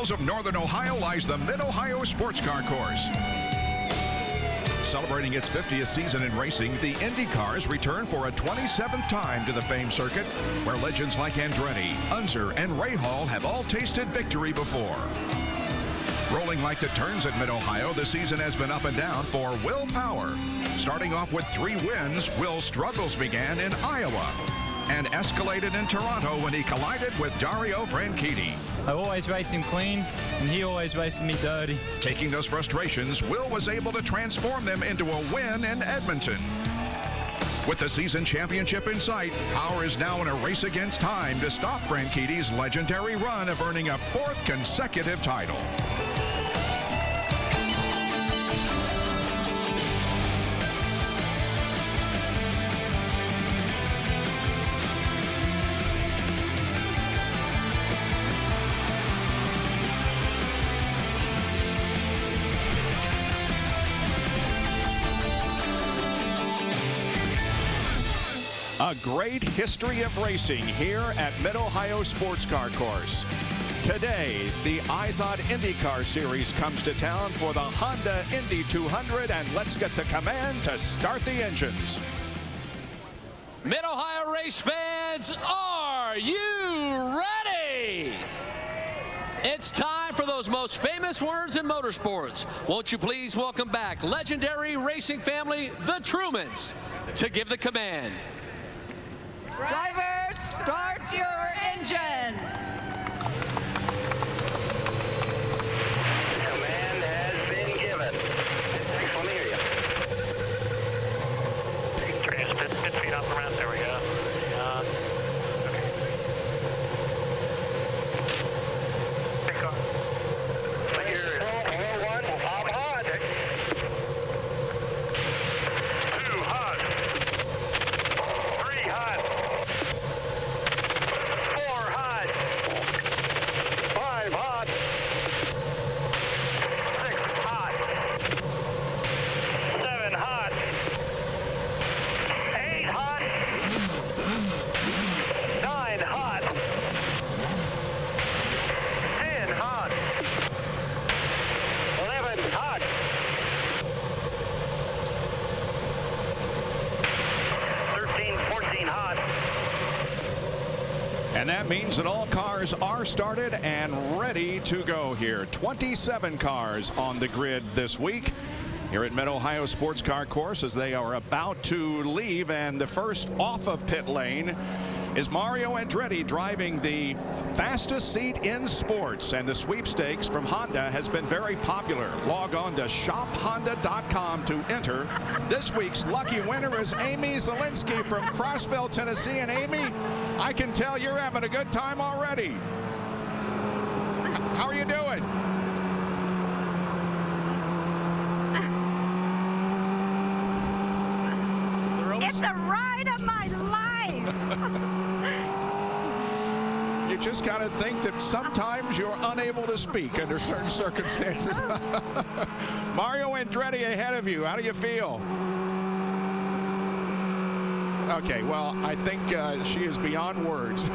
hills of northern Ohio lies the Mid-Ohio Sports Car Course. Celebrating its 50th season in racing, the IndyCars return for a 27th time to the famed circuit, where legends like Andretti, Unser, and Rahal have all tasted victory before. Rolling like the turns at Mid-Ohio, the season has been up and down for Will Power. Starting off with 3 wins, Will's struggles began in Iowa and escalated in Toronto when he collided with Dario Franchitti. I always race him clean, and he always races me dirty. Taking those frustrations, Will was able to transform them into a win in Edmonton. With the season championship in sight, Power is now in a race against time to stop Franchitti's legendary run of earning a 4th consecutive title. A great history of racing here at Mid-Ohio Sports Car Course. Today, the IZOD IndyCar Series comes to town for the Honda Indy 200, and let's get the command to start the engines. Mid-Ohio race fans, are you ready? It's time for those most famous words in motorsports. Won't you please welcome back legendary racing family, the Trumans, to give the command. Drivers, start your engines. Command has been given. Let me hear you. Turn your spit feet off the ramp. There we go. Okay. Take off. Right here. 1, I'm hot. 2 hot. 3 hot. 4 hot. 5 hot. 6 hot. 7 hot. 8 hot. 9 hot. 10 hot. 11 hot. 13, 14 hot. And that means that all cars are started and ready to go here. 27 cars on the grid this week here at Mid-Ohio Sports Car Course as they are about to leave. And the first off of pit lane is Mario Andretti, driving the fastest seat in sports. And the sweepstakes from Honda has been very popular. Log on to shophonda.com to enter. This week's lucky winner is Amy Zielinski from Crossville, Tennessee. And Amy, I can tell you're having a good time already. How are you doing? It's the ride of my life. You just got to think that sometimes you're unable to speak under certain circumstances. Mario Andretti ahead of you. How do you feel? Okay, well, I think she is beyond words.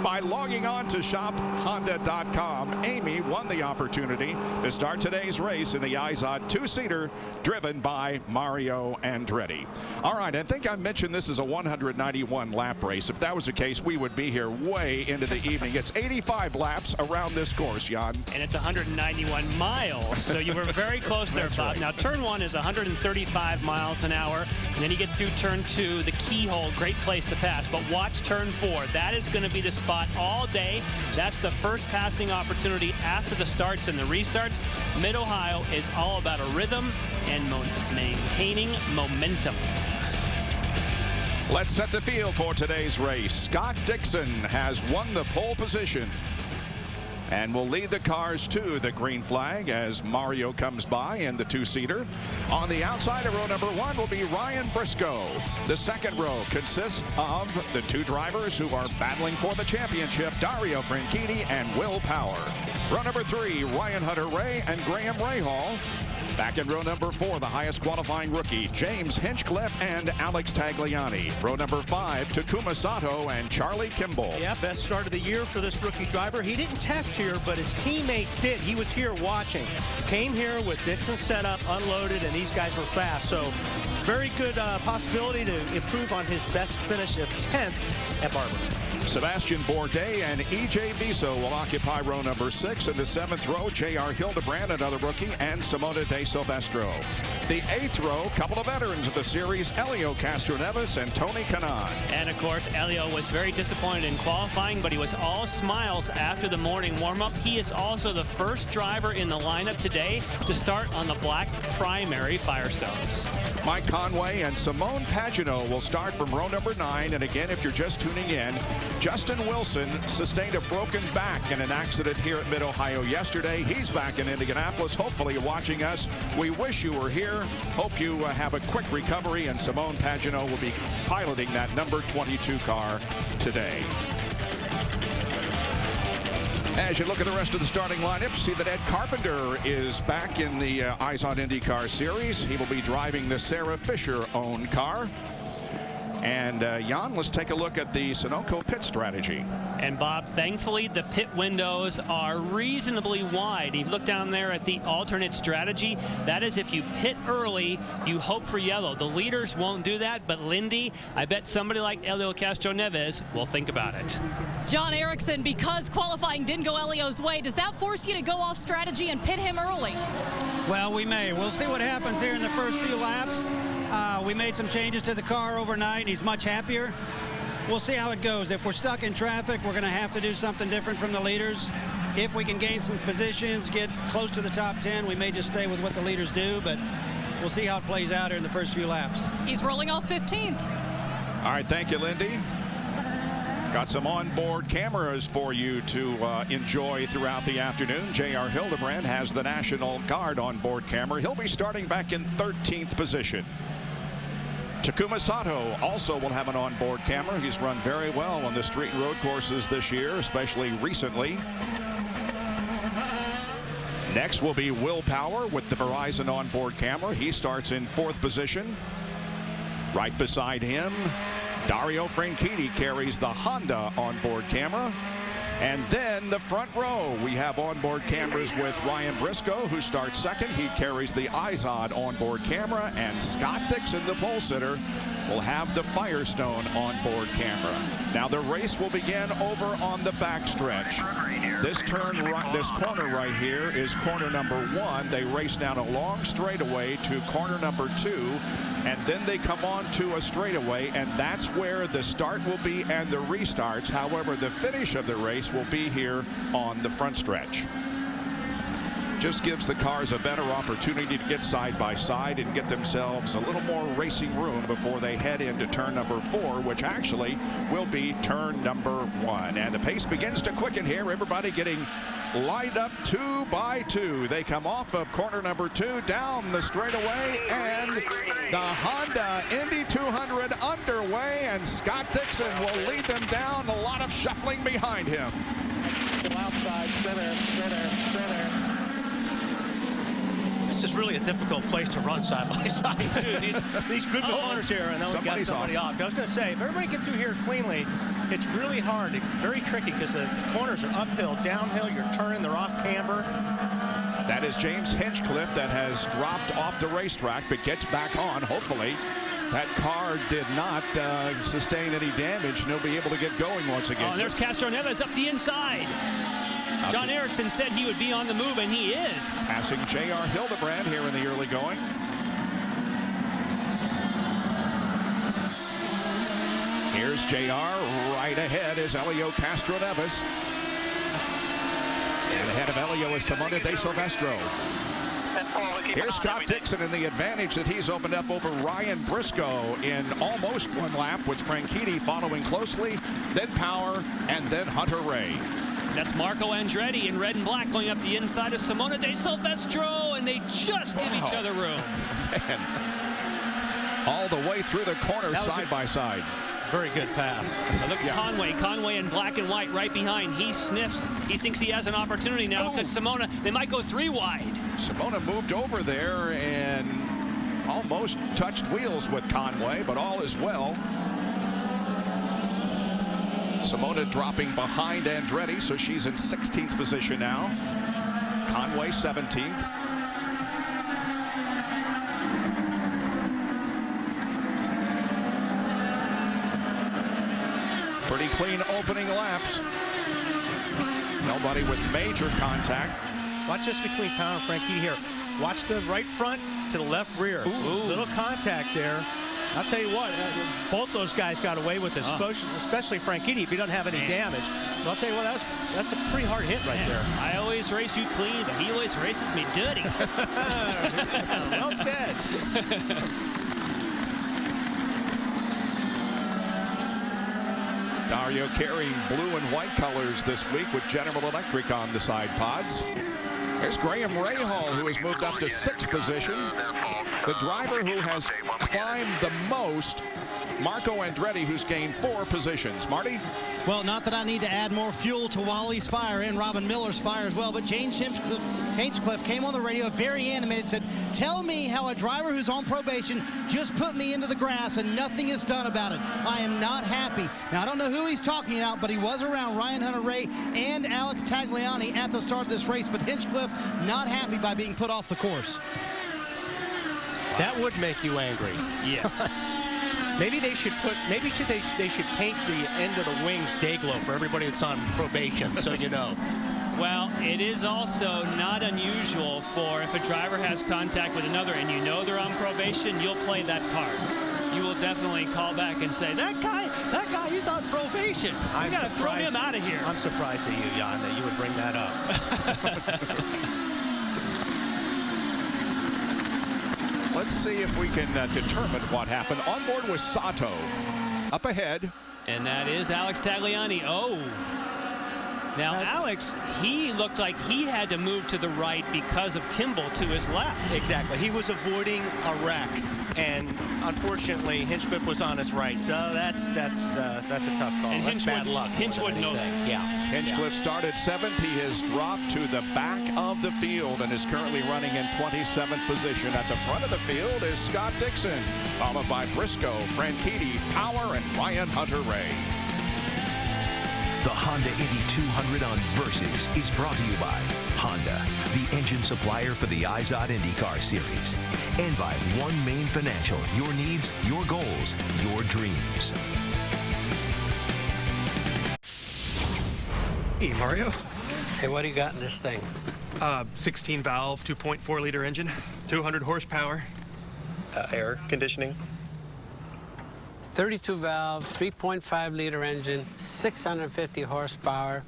By logging on to shophonda.com, Amy won the opportunity to start today's race in the IZOD 2-seater driven by Mario Andretti. All right, I think I mentioned this is a 191 lap race. If that was the case, we would be here way into the evening. It's 85 laps around this course, Jan. And it's 191 miles, so you were very close there, Bob. Right. Now, turn 1 is 135 miles an hour, and then you get through turn 2, the keyhole, great place to pass. But watch turn 4. That is going to be the spot all day. That's the first passing opportunity after the starts and the restarts. Mid-Ohio is all about a rhythm and maintaining momentum. Let's set the field for today's race. Scott Dixon has won the pole position and will lead the cars to the green flag as Mario comes by in the 2-seater. On the outside of row number 1 will be Ryan Briscoe. The second row consists of the 2 drivers who are battling for the championship, Dario Franchitti and Will Power. Row number 3, Ryan Hunter-Reay and Graham Rahal. Back in row number 4, the highest qualifying rookie, James Hinchcliffe and Alex Tagliani. Row number 5, Takuma Sato and Charlie Kimball. Yeah, best start of the year for this rookie driver. He didn't test here, but his teammates did. He was here watching. Came here with Dixon set up, unloaded, and these guys were fast. So very good possibility to improve on his best finish of 10th at Barber. Sebastian Bourdais and E.J. Viso will occupy row number 6. In the 7th row, J.R. Hildebrand, another rookie, and Simona De Silvestro. The 8th row, couple of veterans of the series, Helio Castroneves and Tony Kanaan. And of course, Helio was very disappointed in qualifying, but he was all smiles after the morning warm-up. He is also the first driver in the lineup today to start on the black primary Firestones. Mike Conway and Simone Pagenaud will start from row number 9. And again, if you're just tuning in, Justin Wilson sustained a broken back in an accident here at Mid-Ohio yesterday. He's back in Indianapolis. Hopefully you're watching us. We wish you were here. Hope you have a quick recovery, and Simone Pagenaud will be piloting that number 22 car today. As you look at the rest of the starting lineup, see that Ed Carpenter is back in the IZOD IndyCar series. He will be driving the Sarah Fisher-owned car. And Jan, let's take a look at the Sunoco pit strategy. And Bob, thankfully the pit windows are reasonably wide. You look down there at the alternate strategy. That is, if you pit early, you hope for yellow. The leaders won't do that, but Lindy, I bet somebody like Helio Castroneves will think about it. John Erickson, because qualifying didn't go Helio's way, does that force you to go off strategy and pit him early? Well, we may. We'll see what happens here in the first few laps. We made some changes to the car overnight. He's much happier. We'll see how it goes. If we're stuck in traffic, we're going to have to do something different from the leaders. If we can gain some positions, get close to the top 10, we may just stay with what the leaders do, but we'll see how it plays out here in the first few laps. He's rolling off 15th. All right, thank you, Lindy. Got some onboard cameras for you to enjoy throughout the afternoon. J.R. Hildebrand has the National Guard onboard camera. He'll be starting back in 13th position. Takuma Sato also will have an onboard camera. He's run very well on the street and road courses this year, especially recently. Next will be Will Power with the Verizon onboard camera. He starts in 4th position. Right beside him, Dario Franchitti carries the Honda onboard camera. And then the front row, we have onboard cameras with Ryan Briscoe, who starts 2nd. He carries the IZOD onboard camera, and Scott Dixon, the pole sitter, will have the Firestone onboard camera. Now the race will begin over on the backstretch. This corner right here is corner number 1. They race down a long straightaway to corner number 2. And then they come on to a straightaway, and that's where the start will be and the restarts. However, the finish of the race will be here on the front stretch. Just gives the cars a better opportunity to get side by side and get themselves a little more racing room before they head into turn number 4, which actually will be turn number 1. And the pace begins to quicken here. Everybody getting lined up 2 by 2. They come off of corner number 2 down the straightaway, and the Honda Indy 200 underway, and Scott Dixon will lead them down. A lot of shuffling behind him. Outside, center. This is really a difficult place to run side by side, too. These good corners here, and then we got somebody off. I was going to say, if everybody gets through here cleanly, it's really hard, very tricky, because the corners are uphill, downhill, you're turning, they're off camber. That is James Hinchcliffe that has dropped off the racetrack, but gets back on, hopefully. That car did not sustain any damage, and he'll be able to get going once again. Oh, there's Castroneves up the inside. John Erickson said he would be on the move, and he is. Passing J.R. Hildebrand here in the early going. Here's J.R. Right ahead is Helio Castroneves. And ahead of Helio is Simona De Silvestro. Here's Scott Dixon, and the advantage that he's opened up over Ryan Briscoe in almost 1 lap, with Franchitti following closely, then Power, and then Hunter-Reay. That's Marco Andretti in red and black going up the inside of Simona De Silvestro, and they just give each other room. Man. All the way through the corner, side by side. Very good pass. Look at Conway in black and white right behind. He sniffs. He thinks he has an opportunity now because Simona, they might go 3 wide. Simona moved over there and almost touched wheels with Conway, but all is well. Simona dropping behind Andretti, so she's in 16th position now. Conway 17th. Pretty clean opening laps. Nobody with major contact. Watch this between Power and Franchitti here. Watch the right front to the left rear. Ooh. Little contact there. I'll tell you what, both those guys got away with this, especially Franchitti if he doesn't have any damage. But I'll tell you what, that's a pretty hard hit right there. I always race you clean, but he always races me dirty. Well said. Dario carrying blue and white colors this week with General Electric on the side pods. There's Graham Rahal, who has moved up to 6th position. The driver who has climbed the most, Marco Andretti, who's gained 4 positions. Marty? Well, not that I need to add more fuel to Wally's fire and Robin Miller's fire as well, but James Hinchcliffe came on the radio, very animated, said, tell me how a driver who's on probation just put me into the grass and nothing is done about it. I am not happy. Now, I don't know who he's talking about, but he was around Ryan Hunter-Reay and Alex Tagliani at the start of this race, but Hinchcliffe not happy by being put off the course. That would make you angry. Yes. Maybe they should they should paint the end of the wings day glow for everybody that's on probation, so you know. Well, it is also not unusual for if a driver has contact with another and you know they're on probation, you'll play that card. You will definitely call back and say, that guy, he's on probation. I got to throw him out of here. I'm surprised at you, Jan, that you would bring that up. Let's see if we can determine what happened. On board was Sato. Up ahead. And that is Alex Tagliani. Oh. Now, Alex, he looked like he had to move to the right because of Kimball to his left. Exactly. He was avoiding a wreck, and unfortunately, Hinchcliffe was on his right. So that's a tough call. And that's bad luck. Hinch would know that. Yeah. Hinchcliffe started 7th. He has dropped to the back of the field and is currently running in 27th position. At the front of the field is Scott Dixon, followed by Briscoe, Franchitti, Power, and Ryan Hunter-Reay. The Honda Indy 200 on Versus is brought to you by Honda, the engine supplier for the IZOD IndyCar Series, and by One Main Financial, your needs, your goals, your dreams. Hey, Mario. Hey, what do you got in this thing? 16 valve, 2.4 liter engine, 200 horsepower. Air conditioning. 32 valve, 3.5 liter engine, 650 horsepower,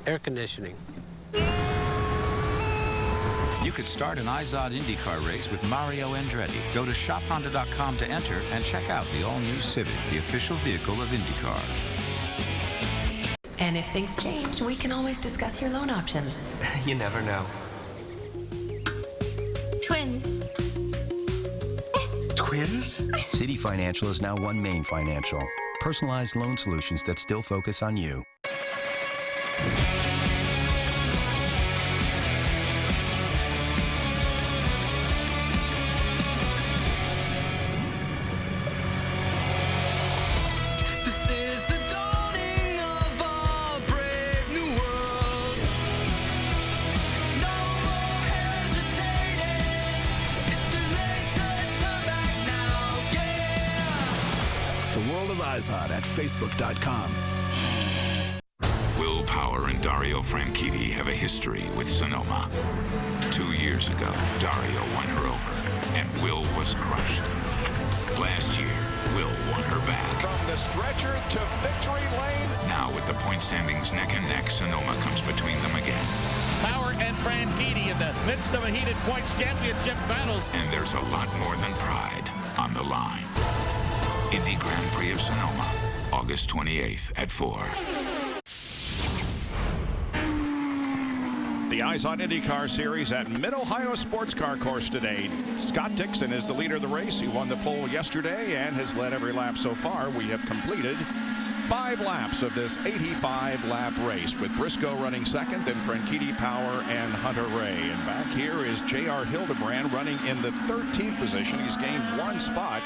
air conditioning. You could start an IZOD IndyCar race with Mario Andretti. Go to shophonda.com to enter and check out the all-new Civic, the official vehicle of IndyCar. And if things change, we can always discuss your loan options. You never know. Twins. Twins? City Financial is now One Main Financial. Personalized loan solutions that still focus on you. IZOD at Facebook.com. Will Power and Dario Franchitti have a history with Sonoma. 2 years ago, Dario won her over, and Will was crushed. Last year, Will won her back. From the stretcher to victory lane. Now, with the point standings neck and neck, Sonoma comes between them again. Power and Franchitti in the midst of a heated points championship battle. And there's a lot more than pride on the line. Indy Grand Prix of Sonoma, August 28th at 4. The The IZOD IndyCar Series at Mid-Ohio Sports Car Course today. Scott Dixon is the leader of the race. He won the pole yesterday and has led every lap so far. We have completed 5 laps of this 85-lap race, with Briscoe running second, then Franchitti, Power, and Hunter Ray. And back here is J.R. Hildebrand running in the 13th position. He's gained 1 spot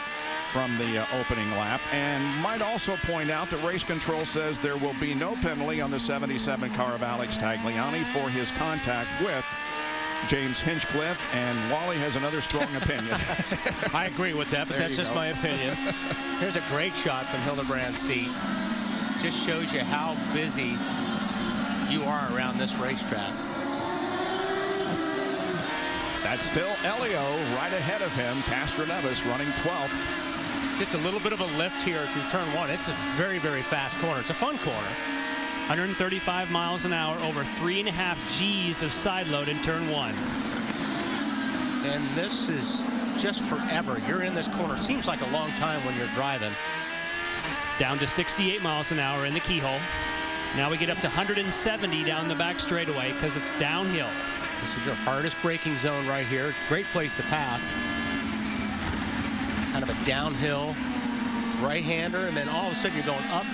from the opening lap, and might also point out that race control says there will be no penalty on the 77 car of Alex Tagliani for his contact with James Hinchcliffe, and Wally has another strong opinion. I agree with that, but that's just my opinion. Here's a great shot from Hildebrand's seat. Just shows you how busy you are around this racetrack. That's still Elio right ahead of him. Castroneves running 12th. Just a little bit of a lift here through turn 1. It's a very, very fast corner. It's a fun corner. 135 miles an hour, over 3.5 G's of side load in turn 1. And this is just forever. You're in this corner. Seems like a long time when you're driving. Down to 68 miles an hour in the keyhole. Now we get up to 170 down the back straightaway because it's downhill. This is your hardest braking zone right here. It's a great place to pass. Kind of a downhill right-hander, and then all of a sudden you're going up,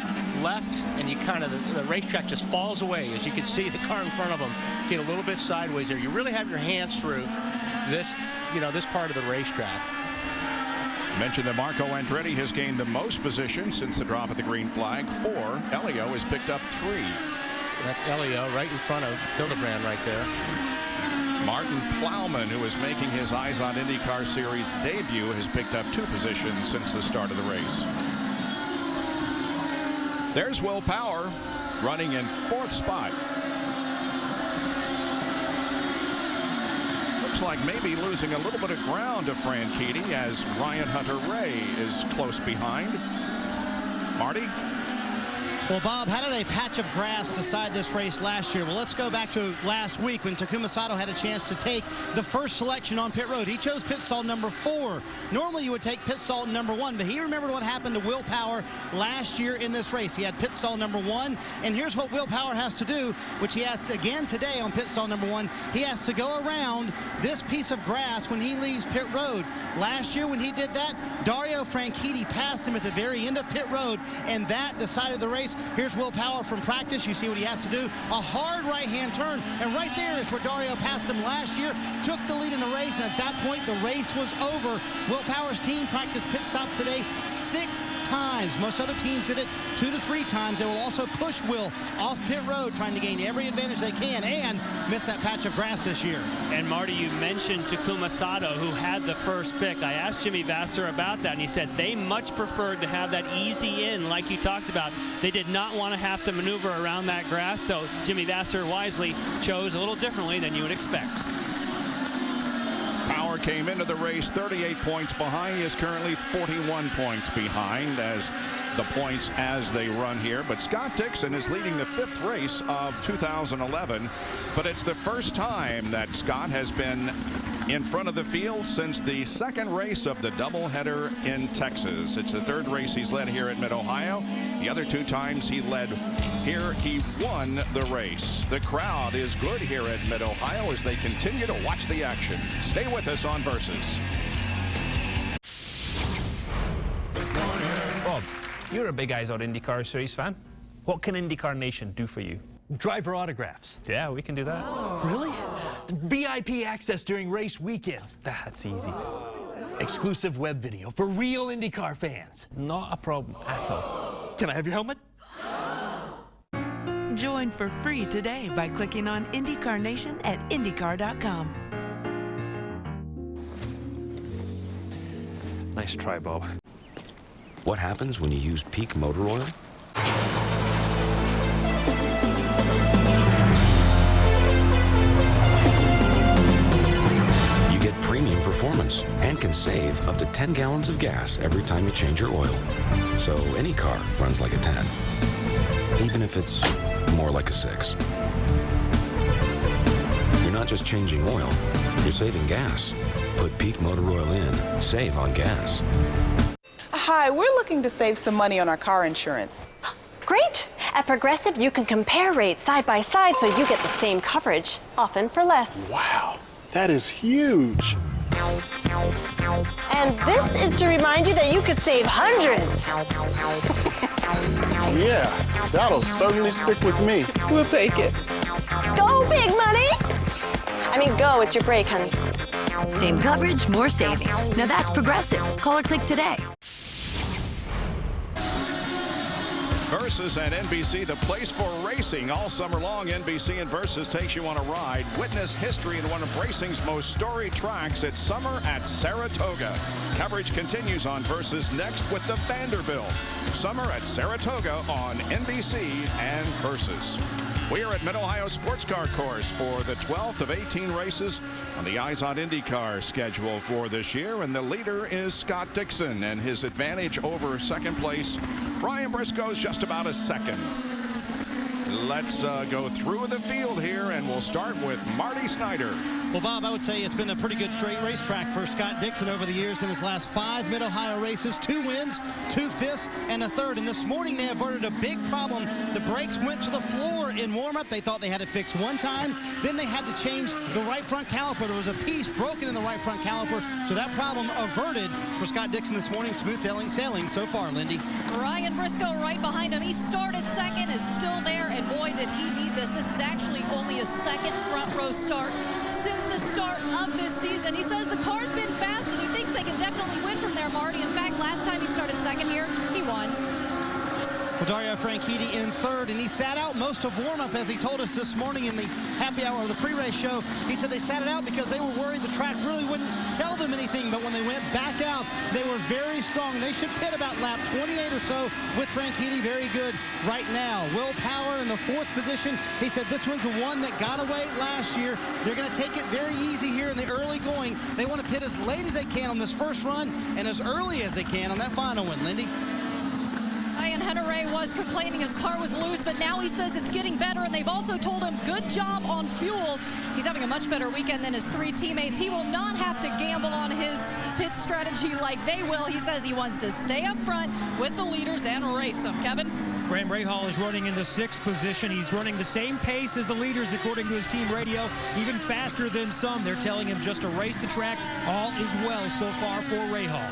left, and you kind of, the racetrack just falls away. As you can see, the car in front of them get a little bit sideways there. You really have your hands through this, this part of the racetrack. Mentioned that Marco Andretti has gained the most position since the drop of the green flag. 4. Elio has picked up 3. That's Elio right in front of Hildebrand right there. Martin Plowman, who is making his IZOD IndyCar Series debut, has picked up 2 positions since the start of the race. There's Will Power running in 4th spot. Looks like maybe losing a little bit of ground to Franchitti as Ryan Hunter-Ray is close behind. Marty? Well, Bob, how did a patch of grass decide this race last year? Well, let's go back to last week when Takuma Sato had a chance to take the first selection on pit road. He chose pit stall number 4. Normally, you would take pit stall number 1, but he remembered what happened to Will Power last year in this race. He had pit stall number 1, and here's what Will Power has to do, which he has to, again today on pit stall number 1. He has to go around this piece of grass when he leaves pit road. Last year when he did that, Dario Franchitti passed him at the very end of pit road, and that decided the race. Here's Will Power from practice. You see what he has to do. A hard right-hand turn. And right there is where Dario passed him last year, took the lead in the race, and at that point, the race was over. Will Power's team practiced pit stops today 6 times. Most other teams did it 2 to 3 times. They will also push Will off pit road, trying to gain every advantage they can and miss that patch of grass this year. And Marty, you mentioned Takuma Sato, who had the first pick. I asked Jimmy Vasser about that, and he said they much preferred to have that easy in like you talked about. They did not want to have to maneuver around that grass, so Jimmy Vasser wisely chose a little differently than you would expect. Power came into the race 38 points behind. He is currently 41 points behind as the points as they run here. But Scott Dixon is leading the 5th race of 2011. But it's the first time that Scott has been in front of the field since the 2nd race of the doubleheader in Texas. It's the 3rd race he's led here at Mid-Ohio. The other 2 times he led here, he won the race. The crowd is good here at Mid-Ohio as they continue to watch the action. Stay with us on Versus. Bob, you're a big IZOD IndyCar Series fan. What can IndyCar Nation do for you? Driver autographs. Yeah, we can do that. Really? VIP access during race weekends. That's easy. Exclusive web video for real IndyCar fans. Not a problem at all. Can I have your helmet? Join for free today by clicking on IndyCar Nation at IndyCar.com. Nice try, Bob. What happens when you use Peak Motor Oil? You get premium performance and can save up to 10 gallons of gas every time you change your oil. So any car runs like a 10, even if it's more like a 6. You're not just changing oil, you're saving gas. Put Peak Motor Oil in, save on gas. Hi, we're looking to save some money on our car insurance. Great! At Progressive, you can compare rates side by side so you get the same coverage, often for less. Wow, that is huge. And this is to remind you that you could save hundreds. Yeah, that'll certainly stick with me. We'll take it. Go, big money! I mean, go, it's your break, honey. Same coverage, more savings. Now that's Progressive. Call or click today. Versus and NBC, the place for racing. All summer long, NBC and Versus takes you on a ride. Witness history in one of racing's most storied tracks. It's summer at Saratoga. Coverage continues on Versus next with the Vanderbilt. Summer at Saratoga on NBC and Versus. We are at Mid-Ohio Sports Car Course for the 12th of 18 races on the IZOD IndyCar schedule for this year. And the leader is Scott Dixon, and his advantage over second place, Brian Briscoe's just about a second. Let's go through the field here, and we'll start with Marty Snyder. Well, Bob, I would say it's been a pretty good racetrack for Scott Dixon over the years. In his last 5 Mid-Ohio races, 2 wins, 2 fifths, and a third. And this morning they averted a big problem. The brakes went to the floor in warm-up. They thought they had it fixed one time. Then they had to change the right front caliper. There was a piece broken in the right front caliper. So that problem averted for Scott Dixon this morning. Smooth sailing so far, Lindy. Brian Briscoe right behind him. He started second, is still there, and boy, did he need this. This is actually only a second front row start since the start of this season. He says the car's been fast, and he thinks they can definitely win from there, Marty. In fact, last time he started second here, he won. Well, Dario Franchitti in third, and he sat out most of warm-up, as he told us this morning in the happy hour of the pre-race show. He said they sat it out because they were worried the track really wouldn't tell them anything, but when they went back out, they were very strong. They should pit about lap 28 or so with Franchitti. Very good right now. Will Power in the 4th position. He said this one's the one that got away last year. They're going to take it very easy here in the early going. They want to pit as late as they can on this first run and as early as they can on that final one, Lindy. Ryan Hunter-Reay was complaining his car was loose, but now he says it's getting better, and they've also told him good job on fuel. He's having a much better weekend than his 3 teammates. He will not have to gamble on his pit strategy like they will. He says he wants to stay up front with the leaders and race them. Kevin? Graham Rahal is running in the 6th position. He's running the same pace as the leaders, according to his team radio, even faster than some. They're telling him just to race the track. All is well so far for Rahal.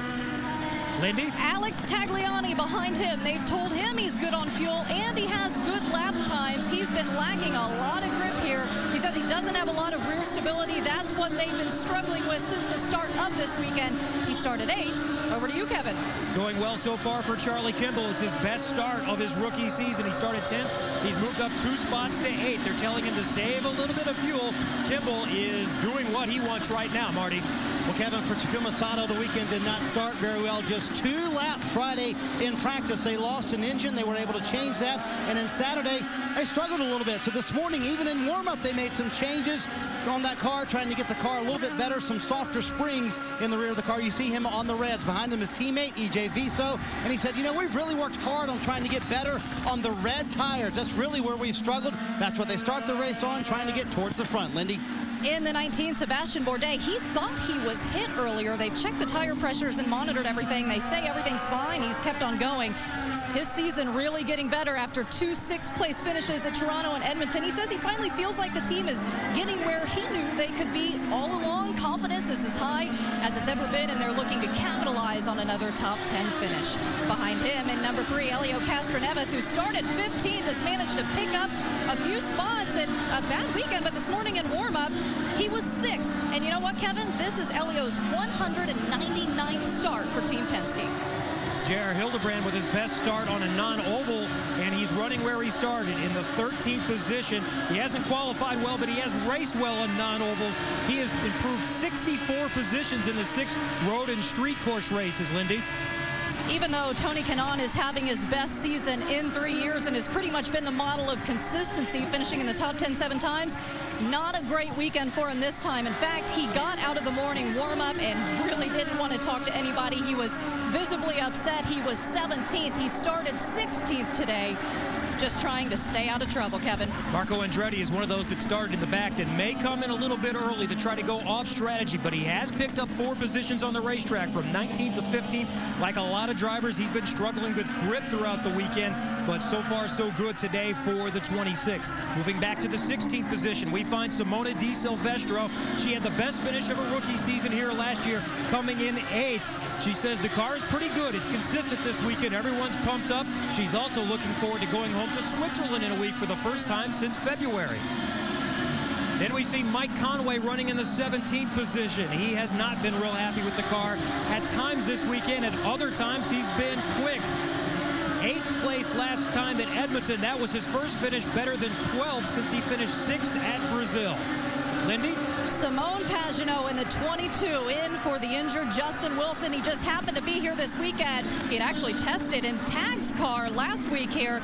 Lindy? Alex Tagliani behind him. They've told him he's good on fuel, and he has good lap times. He's been lacking a lot of grip here. He says he doesn't have a lot of rear stability. That's what they've been struggling with since the start of this weekend. He started 8th. Over to you, Kevin. Going well so far for Charlie Kimball. It's his best start of his rookie season. He started 10th. He's moved up 2 spots to 8th. They're telling him to save a little bit of fuel. Kimball is doing what he wants right now, Marty. Well, Kevin, for Takuma Sato, the weekend did not start very well. Just 2 laps Friday in practice. They lost an engine. They were able to change that. And then Saturday, they struggled a little bit. So this morning, even in warm-up, they made some changes on that car, trying to get the car a little bit better, some softer springs in the rear of the car. You see him on the reds. Behind him, his teammate, EJ Viso. And he said, you know, we've really worked hard on trying to get better on the red tires. That's really where we've struggled. That's what they start the race on, trying to get towards the front. Lindy? In the 19, Sebastian Bourdais, he thought he was hit earlier. They've checked the tire pressures and monitored everything. They say everything's fine. He's kept on going. His season really getting better after 2 6th-place finishes at Toronto and Edmonton. He says he finally feels like the team is getting where he knew they could be all along. Confidence is as high as it's ever been, and they're looking to capitalize on another top 10 finish. Behind him, in number 3, Elio Castroneves, who started 15th, has managed to pick up a few spots in a bad weekend, but this morning in warm-up, he was 6th. And you know what, Kevin? This is Elio's 199th start for Team Penske. J.R. Hildebrand with his best start on a non-oval, and he's running where he started in the 13th position. He hasn't qualified well, but he has raced well on non-ovals. He has improved 64 positions in the 6 road and street course races, Lindy. Even though Tony Kanaan is having his best season in 3 years and has pretty much been the model of consistency, finishing in the top 10 7 times, not a great weekend for him this time. In fact, he got out of the morning warm-up and really didn't want to talk to anybody. He was visibly upset. He was 17th. He started 16th today. just trying to stay out of trouble, Kevin. Marco Andretti is one of those that started in the back that may come in a little bit early to try to go off strategy, but he has picked up 4 positions on the racetrack from 19th to 15th. Like a lot of drivers, he's been struggling with grip throughout the weekend, but so far so good today for the 26th. Moving back to the 16th position, we find Simona Di Silvestro. She had the best finish of her rookie season here last year, coming in 8th. She says the car is pretty good. It's consistent this weekend. Everyone's pumped up. She's also looking forward to going home to Switzerland in a week for the first time since February. Then we see Mike Conway running in the 17th position. He has not been real happy with the car at times this weekend. At other times, he's been quick. 8th place last time at Edmonton. That was his first finish better than 12th since he finished 6th at Brazil. Lindy? Simone Pagenaud in the 22 in for the injured Justin Wilson. He just happened to be here this weekend. He had actually tested in Tag's car last week here.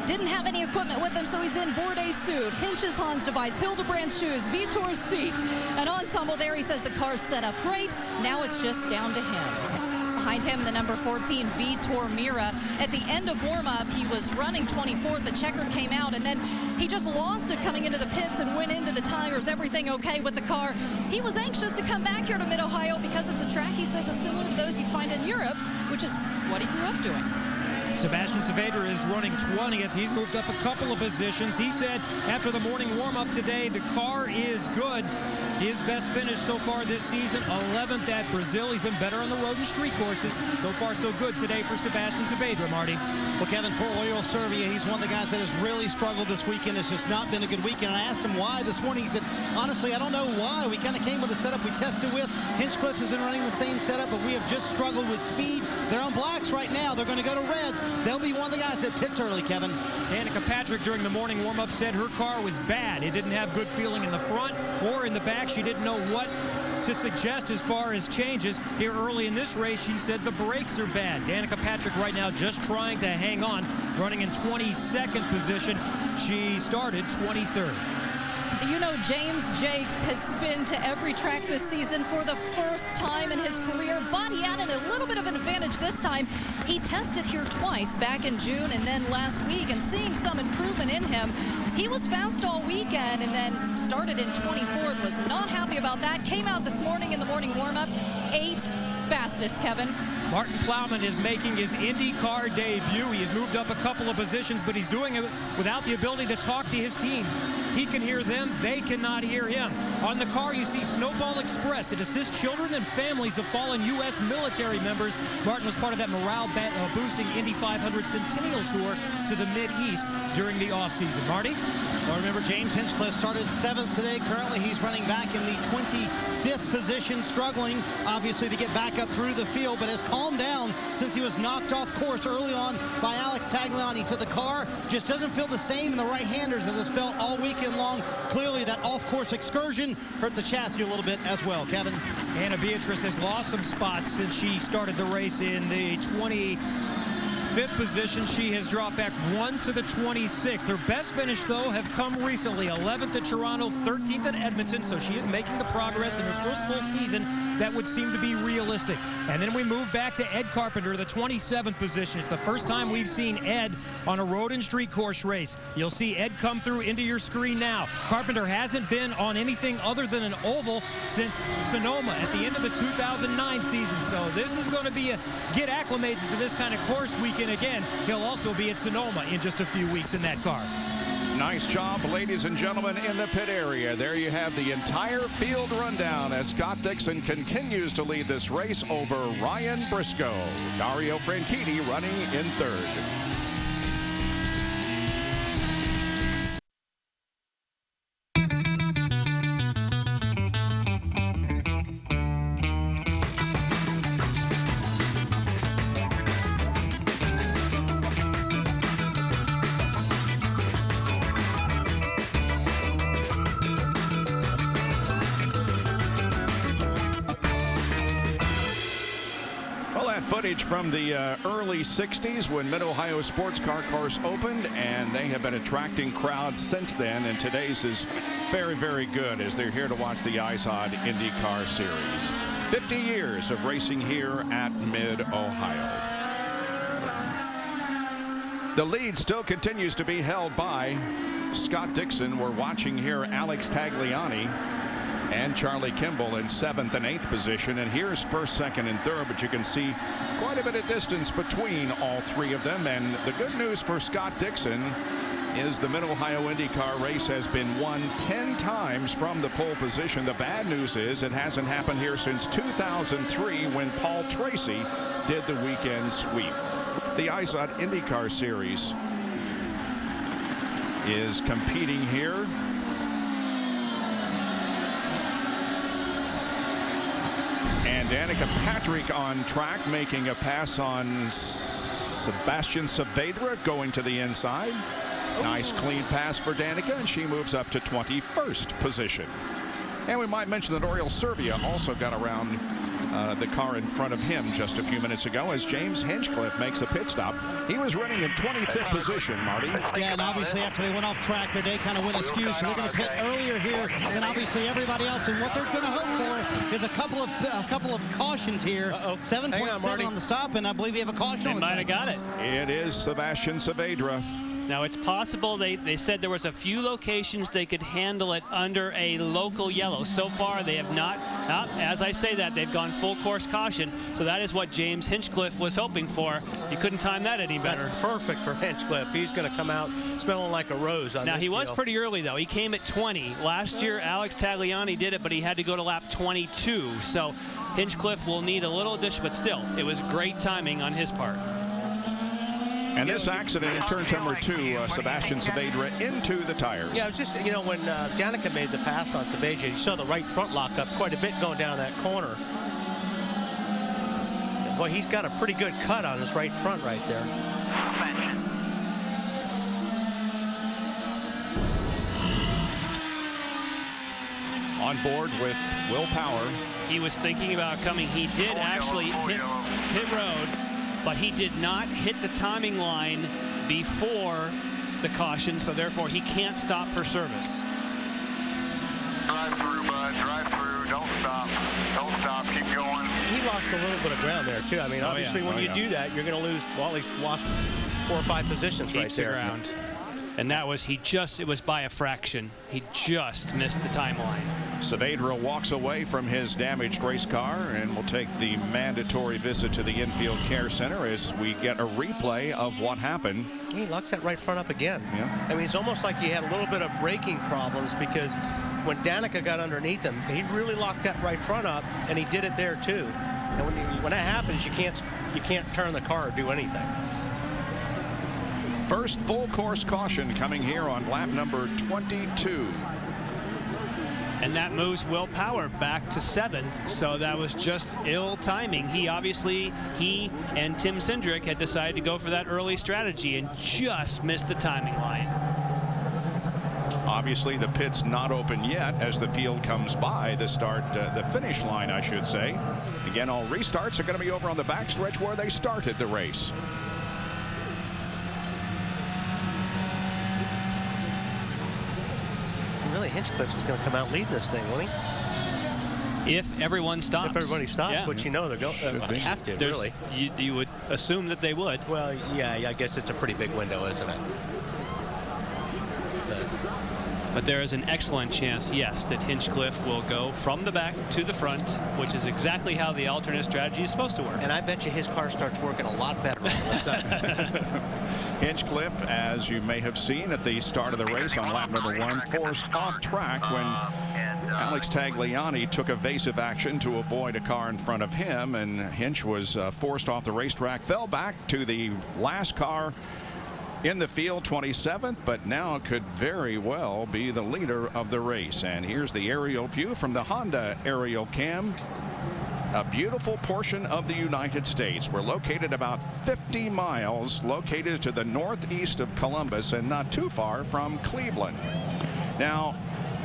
Didn't have any equipment with him, so he's in Bourdais suit, Hinch's Hans device, Hildebrand shoes, Vitor's seat. An ensemble there. He says the car's set up great. Now it's just down to him. Behind him, the number 14, Vitor Mira. At the end of warm-up, he was running 24th. The checker came out, and then he just lost it coming into the pits and went into the tires. Everything okay with the car. He was anxious to come back here to Mid-Ohio because it's a track, he says, is similar to those you'd find in Europe, which is what he grew up doing. Sebastian Saavedra is running 20th. He's moved up a couple of positions. He said after the morning warm-up today, the car is good. His best finish so far this season, 11th at Brazil. He's been better on the road and street courses. So far, so good today for Sebastian Saavedra, Marty. Well, Kevin, for Oil Serbia, he's one of the guys that has really struggled this weekend. It's just not been a good weekend. And I asked him why this morning. He said, honestly, I don't know why. We kind of came with the setup we tested with. Hinchcliffe has been running the same setup, but we have just struggled with speed. They're on blacks right now. They're going to go to reds. They'll be one of the guys that pits early, Kevin. Danica Patrick during the morning warm-up said her car was bad. It didn't have good feeling in the front or in the back. She didn't know what to suggest as far as changes. Here early in this race, she said the brakes are bad. Danica Patrick right now just trying to hang on, running in 22nd position. She started 23rd. Do you know James Jakes has been to every track this season for the first time in his career, but he had a little bit of an advantage this time. He tested here twice, back in June and then last week, and seeing some improvement in him. He was fast all weekend and then started in 24th, was not happy about that. Came out this morning in the morning warm-up, 8th fastest, Kevin. Martin Plowman is making his IndyCar debut. He has moved up a couple of positions, but he's doing it without the ability to talk to his team. He can hear them, they cannot hear him. On the car, you see Snowball Express. It assists children and families of fallen U.S. military members. Martin was part of that morale-boosting Indy 500 Centennial Tour to the Mid-East during the offseason. Marty? Well, remember, James Hinchcliffe started 7th today. Currently, he's running back in the 25th position, struggling, obviously, to get back up through the field, but has calmed down since he was knocked off course early on by Alex Tagliani. He said the car just doesn't feel the same in the right-handers as it's felt all weekend long. Clearly, that off-course excursion hurt the chassis a little bit as well. Kevin? Anna Beatrice has lost some spots since she started the race in the 25th position. She has dropped back 1 to the 26th. Her best finish, though, have come recently. 11th at Toronto, 13th at Edmonton, so she is making the progress in her first full season that would seem to be realistic. And then we move back to Ed Carpenter, the 27th position. It's the first time we've seen Ed on a road and street course race. You'll see Ed come through into your screen now. Carpenter hasn't been on anything other than an oval since Sonoma at the end of the 2009 season. So this is going to be a get acclimated to this kind of course weekend again. He'll also be at Sonoma in just a few weeks in that car. Nice job, ladies and gentlemen, in the pit area. There you have the entire field rundown as Scott Dixon continues to lead this race over Ryan Briscoe. Dario Franchitti running in 3rd. Footage from the early 60s when Mid-Ohio Sports Car Course opened, and they have been attracting crowds since then, and today's is very, very good as they're here to watch the IZOD IndyCar Series. 50 years of racing here at Mid-Ohio. The lead still continues to be held by Scott Dixon. We're watching here Alex Tagliani and Charlie Kimball in 7th and 8th position. And here's 1st, 2nd, and 3rd, but you can see quite a bit of distance between all three of them. And the good news for Scott Dixon is the Mid-Ohio IndyCar race has been won 10 times from the pole position. The bad news is it hasn't happened here since 2003 when Paul Tracy did the weekend sweep. The IZOD IndyCar Series is competing here. And Danica Patrick on track, making a pass on Sebastian Saavedra, going to the inside. Nice clean pass for Danica, and she moves up to 21st position. And we might mention that Oriol Serbia also got around the car in front of him just a few minutes ago as James Hinchcliffe makes a pit stop. He was running in 25th position, Marty. Yeah, and obviously after they went off track, their day kind of went askew, so they're going to pit earlier here than obviously everybody else. And what they're going to hope for is a couple of cautions here. 7.7 on the stop, and I believe you have a caution on the might have got it. It is Sebastian Saavedra. Now, it's possible they said there was a few locations they could handle it under a local yellow. So far, they have not. As I say that, they've gone full course caution. So that is what James Hinchcliffe was hoping for. You couldn't time that any better. That's perfect for Hinchcliffe. He's going to come out smelling like a rose on Now, this he was deal. pretty early, though. He came at 20. Last year, Alex Tagliani did it, but he had to go to lap 22. So Hinchcliffe will need a little addition, but still, it was great timing on his part. And this accident in turn number 2, Sebastian Saavedra into the tires. Yeah, it was just, you know, when Danica made the pass on Saavedra, you saw the right front lock up quite a bit going down that corner. Boy, he's got a pretty good cut on his right front right there. On board with Will Power. He was thinking about coming. He did actually hit pit road, but he did not hit the timing line before the caution, so therefore he can't stop for service. Drive through, bud. Drive through. Don't stop. Don't stop. Keep going. He lost a little bit of ground there, too. I mean, obviously, when you do that, you're going to lose, well, he lost 4 or 5 positions right there. Ground. And that was, it was by a fraction. He just missed the timeline. Saavedra walks away from his damaged race car and will take the mandatory visit to the infield care center as we get a replay of what happened. He locks that right front up again. Yeah. I mean, it's almost like he had a little bit of braking problems because when Danica got underneath him, he really locked that right front up, and he did it there too. And when that happens, you can't turn the car or do anything. First full course caution coming here on lap number 22. And that moves Will Power back to 7th, so that was just ill timing. He and Tim Cindric had decided to go for that early strategy and just missed the timing line. Obviously, the pit's not open yet as the field comes by the finish line, I should say. Again, all restarts are going to be over on the backstretch where they started the race. Really, Hinchcliffe is going to come out leading this thing, won't he? If everyone stops. If everybody stops, yeah. Which you know they're going. They have to, really. You would assume that they would. Well, yeah, I guess it's a pretty big window, isn't it? But there is an excellent chance, yes, that Hinchcliffe will go from the back to the front, which is exactly how the alternate strategy is supposed to work. And I bet you his car starts working a lot better all of a sudden. Hinchcliffe, as you may have seen at the start of the race on lap number 1, forced off track when Alex Tagliani took evasive action to avoid a car in front of him, and Hinch was forced off the racetrack, fell back to the last car in the field, 27th, but now could very well be the leader of the race. And here's the aerial view from the Honda aerial cam. A beautiful portion of the United States. We're located about 50 miles, located to the northeast of Columbus and not too far from Cleveland. Now,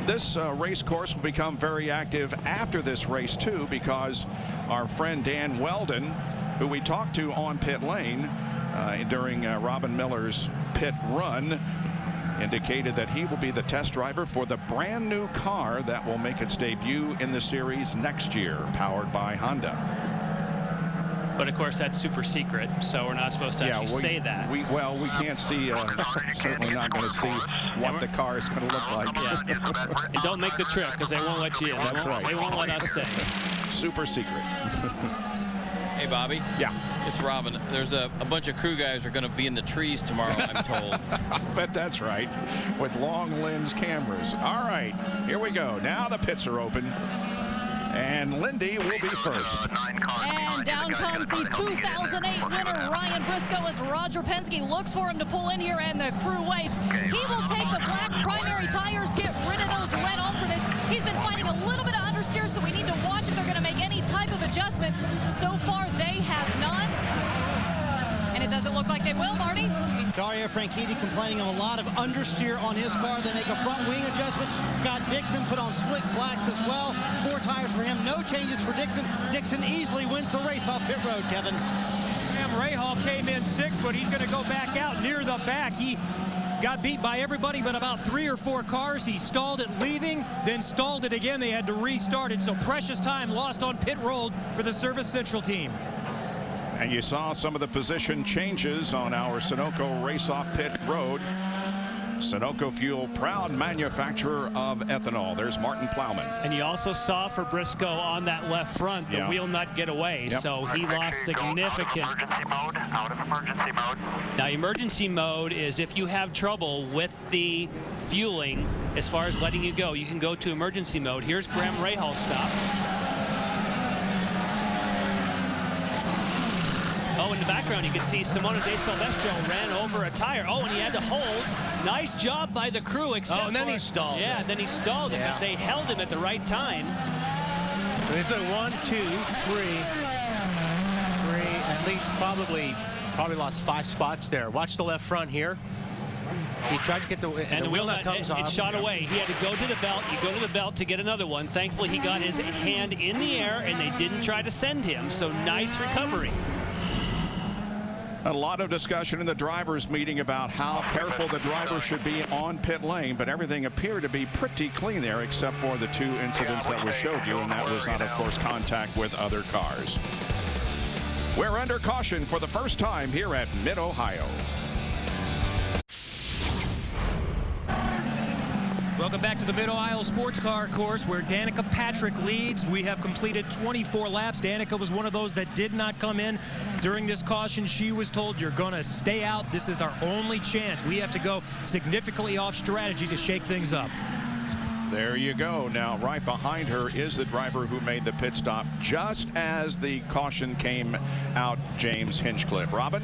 this race course will become very active after this race, too, because our friend Dan Weldon, who we talked to on pit lane, during Robin Miller's pit run, indicated that he will be the test driver for the brand new car that will make its debut in the series next year, powered by Honda. But of course, that's super secret, so we're not supposed to actually say that. We can't see. Certainly not going to see what the car is going to look like. Yeah. And don't make the trip because they won't let you in. That's right. They won't let us stay. Super secret. Hey, Bobby. Yeah. It's Robin. There's a bunch of crew guys are going to be in the trees tomorrow, I'm told. I bet that's right, with long lens cameras. All right, here we go. Now the pits are open, and Lindy will be first. And down comes the 2008 winner, Ryan Briscoe, as Roger Penske looks for him to pull in here, and the crew waits. He will take the black primary tires, get rid of those red alternates. He's been fighting a little bit of understeer, so we need to watch if they're going to make any type of adjustment. So far, they have not. And it doesn't look like they will, Marty. Dario Franchitti complaining of a lot of understeer on his car. They make a front wing adjustment. Scott Dixon put on slick blacks as well. 4 tires for him. No changes for Dixon. Dixon easily wins the race off pit road, Kevin. Graham Rahal came in 6th, but he's going to go back out near the back. He got beat by everybody but about 3 or 4 cars. He stalled it leaving, then stalled it again. They had to restart it, so precious time lost on pit road for the Service Central team. And you saw some of the position changes on our Sunoco race-off pit road. Sunoco Fuel, proud manufacturer of ethanol. There's Martin Plowman. And you also saw for Briscoe on that left front, the wheel nut get away. So he lost significant. Emergency mode, out of emergency mode. Now, emergency mode is if you have trouble with the fueling as far as letting you go, you can go to emergency mode. Here's Graham Rahal's stop. Oh, in the background, you can see Simona De Silvestro ran over a tire. Oh, and he had to hold. Nice job by the crew, except and then he stalled it. Yeah, then he stalled it, but they held him at the right time. There's a 1, 2, 3, at least probably lost 5 spots there. Watch the left front here. He tries to get the wheel nut comes off. It shot away. He had to go to the belt. You go to the belt to get another one. Thankfully, he got his hand in the air, and they didn't try to send him. So nice recovery. A lot of discussion in the drivers' meeting about how careful the driver should be on pit lane, but everything appeared to be pretty clean there except for the 2 incidents that we showed you, and that was not, of course, contact with other cars. We're under caution for the first time here at Mid-Ohio. Welcome back to the Mid-Ohio Sports Car Course, where Danica Patrick leads. We have completed 24 laps. Danica was one of those that did not come in during this caution. She was told, you're going to stay out. This is our only chance. We have to go significantly off strategy to shake things up. There you go. Now, right behind her is the driver who made the pit stop just as the caution came out, James Hinchcliffe. Robin?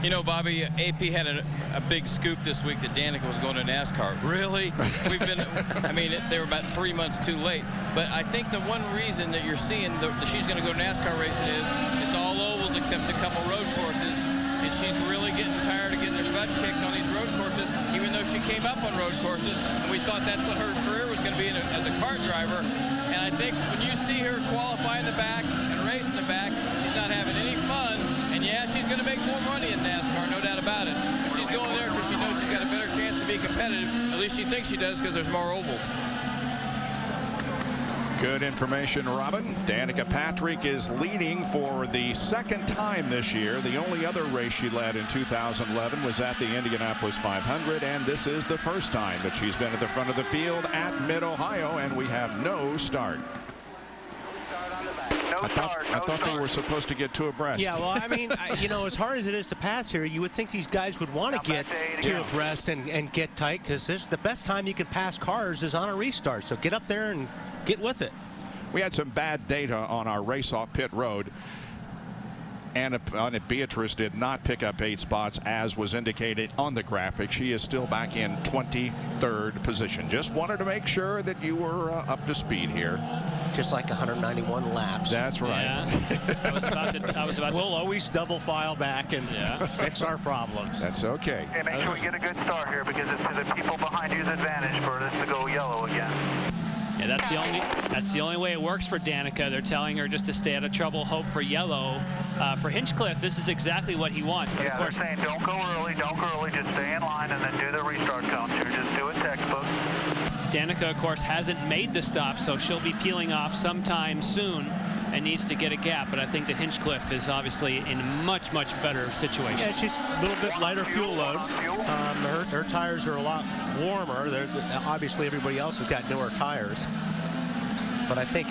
You know, Bobby, AP had a big scoop this week that Danica was going to NASCAR. Really? We've been, I mean, they were about 3 months too late. But I think the one reason that you're seeing that she's going to go NASCAR racing is it's all ovals except a couple road courses. And she's really getting tired of getting her butt kicked on these road courses, even though she came up on road courses. And we thought that's what her career was going to be as a kart driver. And I think when you see her qualify in the back and race in the back, she's not having any fun. And yeah, she's going to make more money in NASCAR, no doubt about it. But she's going there because she knows she's got a better chance to be competitive. At least she thinks she does because there's more ovals. Good information, Robin. Danica Patrick is leading for the 2nd time this year. The only other race she led in 2011 was at the Indianapolis 500, and this is the first time that she's been at the front of the field at Mid-Ohio, and we have no start. I thought they were supposed to get 2 abreast. Yeah, well, I mean, you know, as hard as it is to pass here, you would think these guys would want to get 2 abreast and get tight, because the best time you can pass cars is on a restart. So get up there and get with it. We had some bad data on our race-off pit road. Anna Beatrice did not pick up 8 spots as was indicated on the graphic. She is still back in 23rd position. Just wanted to make sure that you were up to speed here. Just like 191 laps. That's right. Yeah. We'll always double file back and fix our problems. That's okay. Okay, make sure we get a good start here because it's to the people behind you's advantage for this to go yellow again. Yeah, that's the only way it works for Danica. They're telling her just to stay out of trouble, hope for yellow. For Hinchcliffe, this is exactly what he wants. But yeah, of course, they're saying don't go early, just stay in line and then do the restart counter. Just do it textbook. Danica, of course, hasn't made the stop, so she'll be peeling off sometime soon. and needs to get a gap. But I think that Hinchcliffe is obviously in a much, much better situation. Yeah, she's a little bit lighter fuel load. Her tires are a lot warmer. Obviously, everybody else has got newer tires. But I think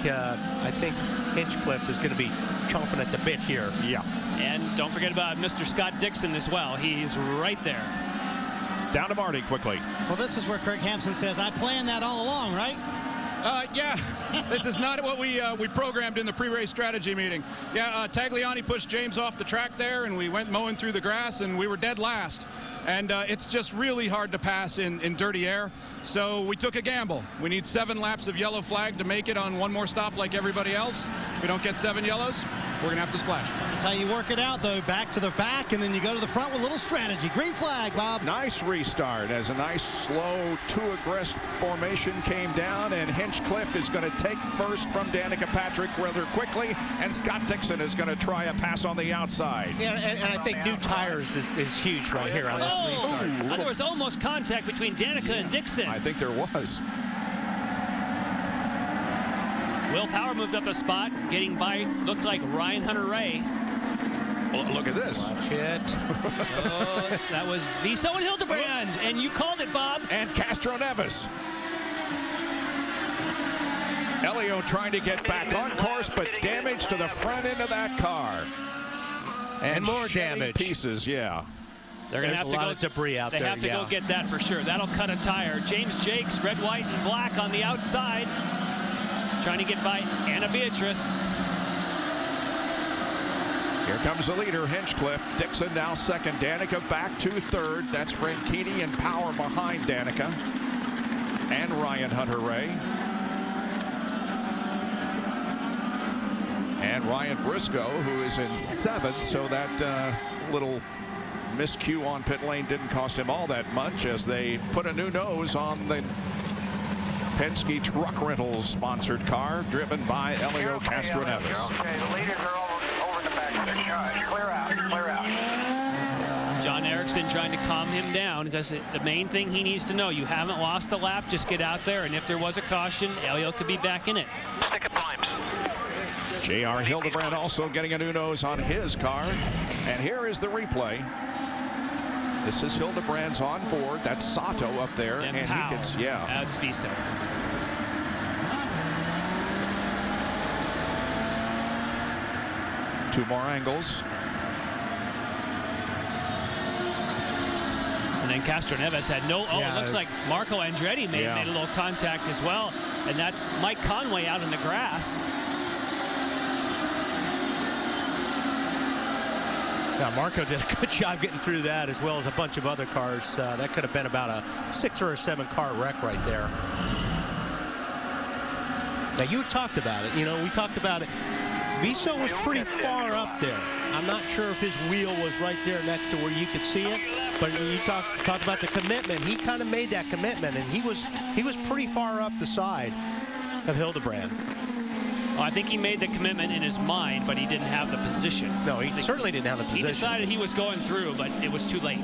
Hinchcliffe is going to be chomping at the bit here. Yeah. And don't forget about Mr. Scott Dixon as well. He's right there. Down to Marty quickly. Well, this is where Craig Hampson says, I planned that all along, right? Yeah, this is not what we programmed in the pre-race strategy meeting. Yeah, Tagliani pushed James off the track there, and we went mowing through the grass, and we were dead last. And it's just really hard to pass in dirty air. So we took a gamble. We need 7 laps of yellow flag to make it on one more stop like everybody else. If we don't get 7 yellows, we're going to have to splash. That's how you work it out, though. Back to the back, and then you go to the front with a little strategy. Green flag, Bob. Nice restart as a nice, slow, two-aggressed formation came down, and Hinchcliffe is going to take first from Danica Patrick rather quickly, and Scott Dixon is going to try a pass on the outside. Yeah, and I think new tires is huge right here on this restart. There was almost contact between Danica and Dixon. I think there was. Will Power moved up a spot, getting by, looked like Ryan Hunter-Ray. Well, look at this. Watch it. Oh, that was Viso and Hildebrand, and you called it, Bob. And Castro Neves. Elio trying to get back on course, but damage to the front end of that car. And more damage. Pieces, yeah. They're going to have to go debris out there. They have to go get that for sure. That'll cut a tire. James Jakes, red, white, and black on the outside. Trying to get by Anna Beatrice. Here comes the leader, Hinchcliffe. Dixon now second. Danica back to third. That's Franchitti and Power behind Danica. And Ryan Hunter-Ray. And Ryan Briscoe, who is in 7th. So that little miscue on pit lane didn't cost him all that much as they put a new nose on the Penske Truck Rentals sponsored car driven by Elio Castro Neves. Okay, the leaders are over in the back there. Clear out, clear out. John Erickson trying to calm him down because the main thing he needs to know, you haven't lost a lap, just get out there, and if there was a caution, Elio could be back in it. Stick of pipes. J.R. Hildebrand also getting a new nose on his car. And here is the replay. This is Hildebrand's on board. That's Sato up there. And he gets, yeah. That's Viso. Two more angles. And then Castro Neves had no, it looks like Marco Andretti made a little contact as well. And that's Mike Conway out in the grass. Yeah, Marco did a good job getting through that, as well as a bunch of other cars. That could have been about a 6 or a 7 car wreck right there. Now, you talked about it. You know, we talked about it. Viso was pretty far up there. I'm not sure if his wheel was right there next to where you could see it, but you talked about the commitment. He kind of made that commitment, and he was pretty far up the side of Hildebrand. Well, I think he made the commitment in his mind, but he didn't have the position. No, he certainly didn't have the position. He decided he was going through, but it was too late.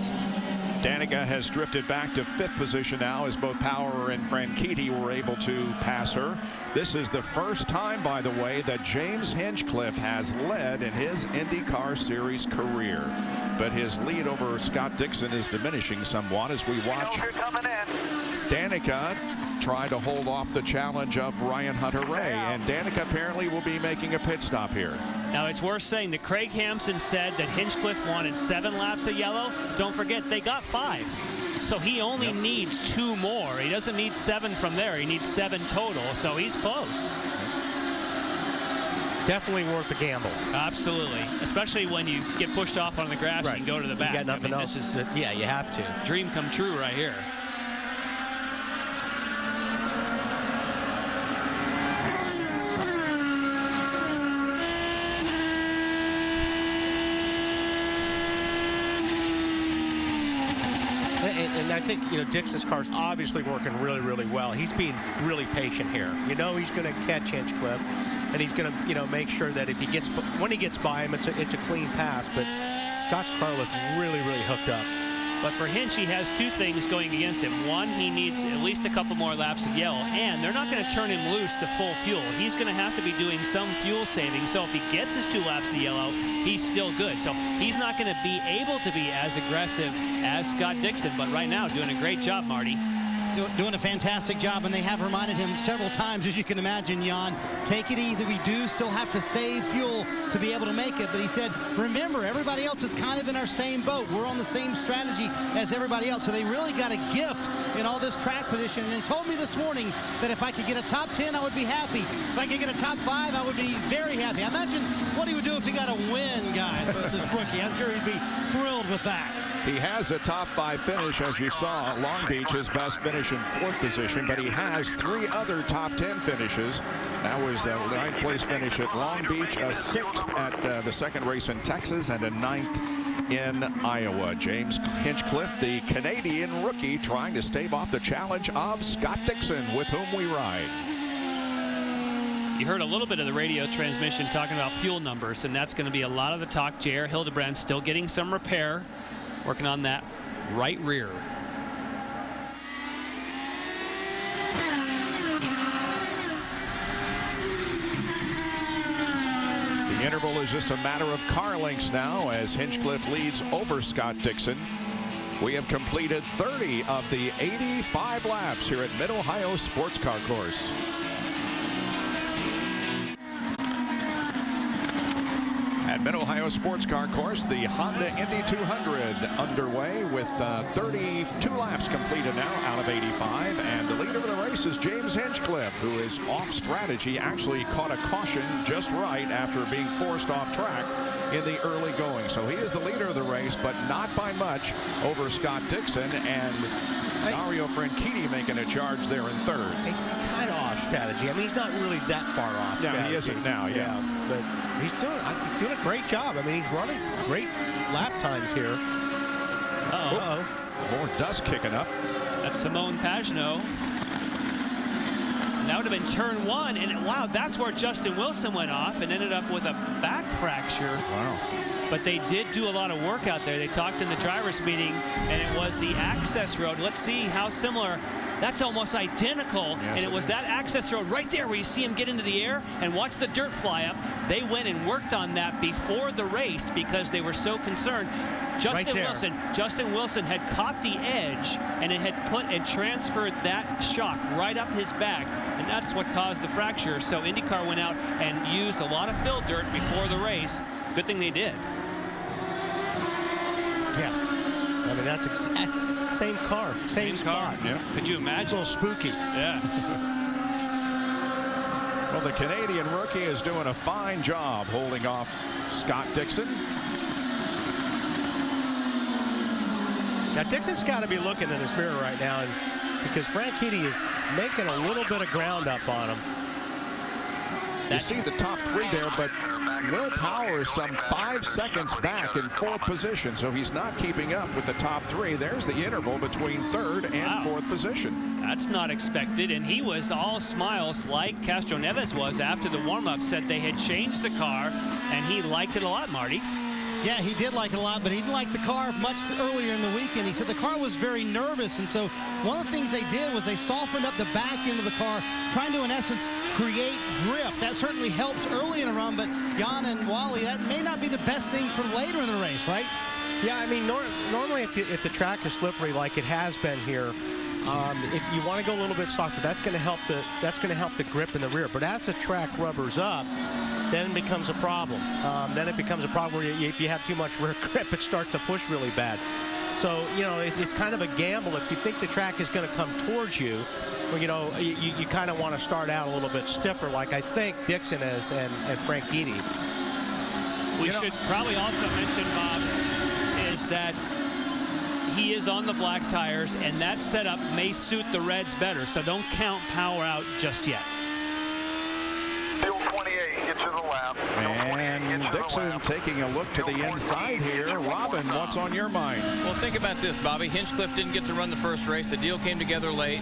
Danica has drifted back to 5th position now as both Power and Franchitti were able to pass her. This is the first time, by the way, that James Hinchcliffe has led in his IndyCar Series career. But his lead over Scott Dixon is diminishing somewhat as we watch Danica try to hold off the challenge of Ryan Hunter-Ray. And Danica apparently will be making a pit stop here. Now, it's worth saying that Craig Hampson said that Hinchcliffe wanted 7 laps of yellow. Don't forget, they got 5. So he only needs 2 more. He doesn't need 7 from there. He needs 7 total, so he's close. Definitely worth a gamble. Absolutely. Especially when you get pushed off on the grass and go to the back. You got nothing else. Yeah, you have to. Dream come true right here. And I think, Dixon's car's obviously working really, really well. He's being really patient here. He's going to catch Hinchcliffe, and he's going to, make sure that when he gets by him, it's a clean pass. But Scott's car looks really, really hooked up. But for Hinch, he has two things going against him. One, he needs at least a couple more laps of yellow, and they're not going to turn him loose to full fuel. He's going to have to be doing some fuel saving. So if he gets his 2 laps of yellow, he's still good. So he's not going to be able to be as aggressive as Scott Dixon, but right now doing a great job, Marty. Doing a fantastic job, and they have reminded him several times, as you can imagine, Jan, take it easy. We do still have to save fuel to be able to make it. But he said, remember, everybody else is kind of in our same boat. We're on the same strategy as everybody else. So they really got a gift in all this track position. And he told me this morning that if I could get a top 10, I would be happy. If I could get a top 5, I would be very happy. Imagine what he would do if he got a win, guys, with this rookie. I'm sure he'd be thrilled with that. He has a top 5 finish, as you saw. Long Beach, his best finish in 4th position, but he has 3 other top 10 finishes. That was a 9th place finish at Long Beach, a 6th at the 2nd race in Texas, and a 9th in Iowa. James Hinchcliffe, the Canadian rookie, trying to stave off the challenge of Scott Dixon, with whom we ride. You heard a little bit of the radio transmission talking about fuel numbers, and that's going to be a lot of the talk. J.R. Hildebrand still getting some repair, working on that right rear. The interval is just a matter of car lengths now as Hinchcliffe leads over Scott Dixon. We have completed 30 of the 85 laps here at Mid-Ohio Sports Car Course. At Mid-Ohio Sports Car Course, the Honda Indy 200 underway with 32 laps completed now out of 85. And the leader of the race is James Hinchcliffe, who is off strategy, actually caught a caution just right after being forced off track in the early going. So he is the leader of the race, but not by much over Scott Dixon, and Dario Franchitti making a charge there in 3rd. He's kind of off strategy. I mean, he's not really that far off. Yeah, he isn't now, yeah. But he's doing a great job. I mean, he's running great lap times here. Uh-oh. More dust kicking up. That's Simone Pagenaud. That would have been turn 1, and wow, that's where Justin Wilson went off and ended up with a back fracture. Wow. But they did do a lot of work out there. They talked in the drivers' meeting, and it was the access road. Let's see how similar. That's almost identical, yes, and it was that access road right there where you see him get into the air and watch the dirt fly up. They went and worked on that before the race because they were so concerned. Justin Wilson had caught the edge, and it had put and transferred that shock right up his back, and that's what caused the fracture. So IndyCar went out and used a lot of fill dirt before the race. Good thing they did. Yeah, I mean, that's same car, same spot. Yeah. Could you imagine? A little spooky. Yeah. Well, the Canadian rookie is doing a fine job holding off Scott Dixon. Now, Dixon's got to be looking in his mirror right now, because Franchitti is making a little bit of ground up on him. You see the top 3 there, but Will Power is some 5 seconds back in 4th position, so he's not keeping up with the top 3. There's the interval between 3rd and 4th position. That's not expected, and he was all smiles like Castro Neves was after the warm-up. Said they had changed the car, and he liked it a lot, Marty. Yeah, he did like it a lot, but he didn't like the car much earlier in the weekend. He said the car was very nervous, and so one of the things they did was they softened up the back end of the car, trying to, in essence, create grip. That certainly helps early in a run, but Jan and Wally, that may not be the best thing for later in the race, right? Yeah, I mean, normally if the track is slippery like it has been here, if you want to go a little bit softer, that's going to help the grip in the rear. But as the track rubbers up, then it becomes a problem. Then it becomes a problem where if you have too much rear grip, it starts to push really bad. So, you know, it's kind of a gamble. If you think the track is going to come towards you, well, you know, you kind of want to start out a little bit stiffer, like I think Dixon is and Franchitti. We should probably also mention, Bob, is that he is on the black tires, and that setup may suit the Reds better, so don't count Power out just yet. Fuel 28, get to the left. And Dixon taking a look to the inside here. Robin, what's on your mind? Well, think about this, Bobby. Hinchcliffe didn't get to run the first race. The deal came together late.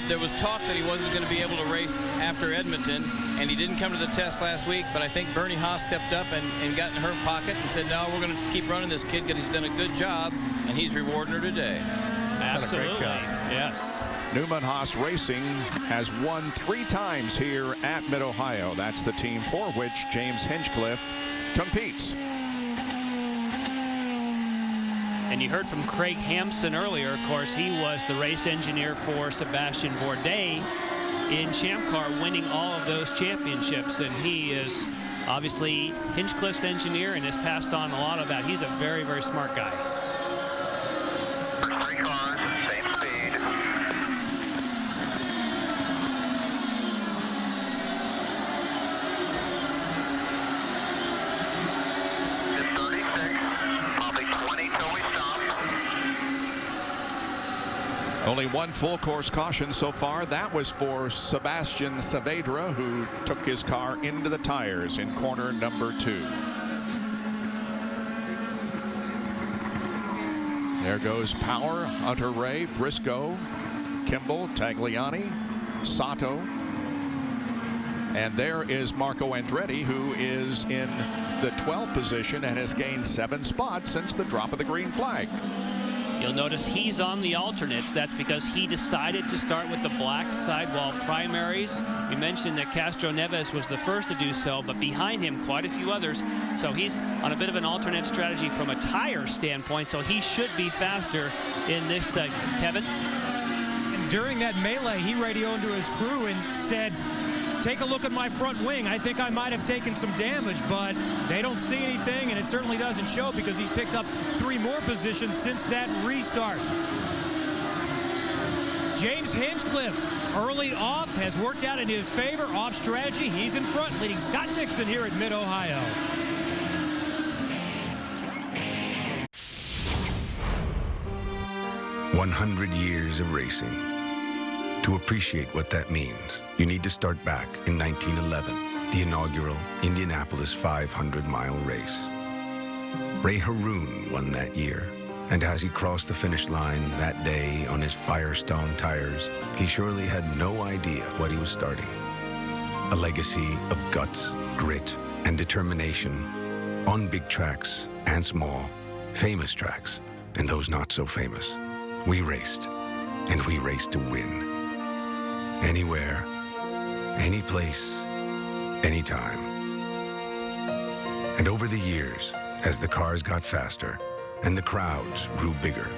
there was talk that he wasn't going to be able to race after Edmonton, and he didn't come to the test last week, but I think Bernie Haas stepped up and got in her pocket and said, no, we're going to keep running this kid because he's done a good job, and he's rewarding her today. Absolutely. Done a great job. Yes. Newman Haas Racing has won 3 times here at Mid-Ohio. That's the team for which James Hinchcliffe competes. And you heard from Craig Hampson earlier. Of course, he was the race engineer for Sebastian Bourdais in Champ Car, winning all of those championships. And he is obviously Hinchcliffe's engineer and has passed on a lot of that. He's a very, very smart guy. 3 cars, same speed. Just 36, probably 20 till we stop. Only 1 full course caution so far. That was for Sebastian Saavedra, who took his car into the tires in corner number 2. There goes Power, Hunter Ray, Briscoe, Kimball, Tagliani, Sato. And there is Marco Andretti, who is in the 12th position and has gained 7 spots since the drop of the green flag. You'll notice he's on the alternates. That's because he decided to start with the black sidewall primaries. We mentioned that Castro Neves was the first to do so, but behind him, quite a few others. So he's on a bit of an alternate strategy from a tire standpoint, so he should be faster in this segment. Kevin? And during that melee, he radioed to his crew and said, take a look at my front wing. I think I might have taken some damage, but they don't see anything, and it certainly doesn't show because he's picked up 3 more positions since that restart. James Hinchcliffe, early off, has worked out in his favor. Off strategy, he's in front, leading Scott Dixon here at Mid-Ohio. "100 years of racing. To appreciate what that means, you need to start back in 1911, the inaugural Indianapolis 500-mile race. Ray Haroon won that year, and as he crossed the finish line that day on his Firestone tires, he surely had no idea what he was starting. A legacy of guts, grit, and determination on big tracks and small, famous tracks, and those not so famous. We raced, and we raced to win. Anywhere, any place, anytime. And over the years, as the cars got faster and the crowds grew bigger,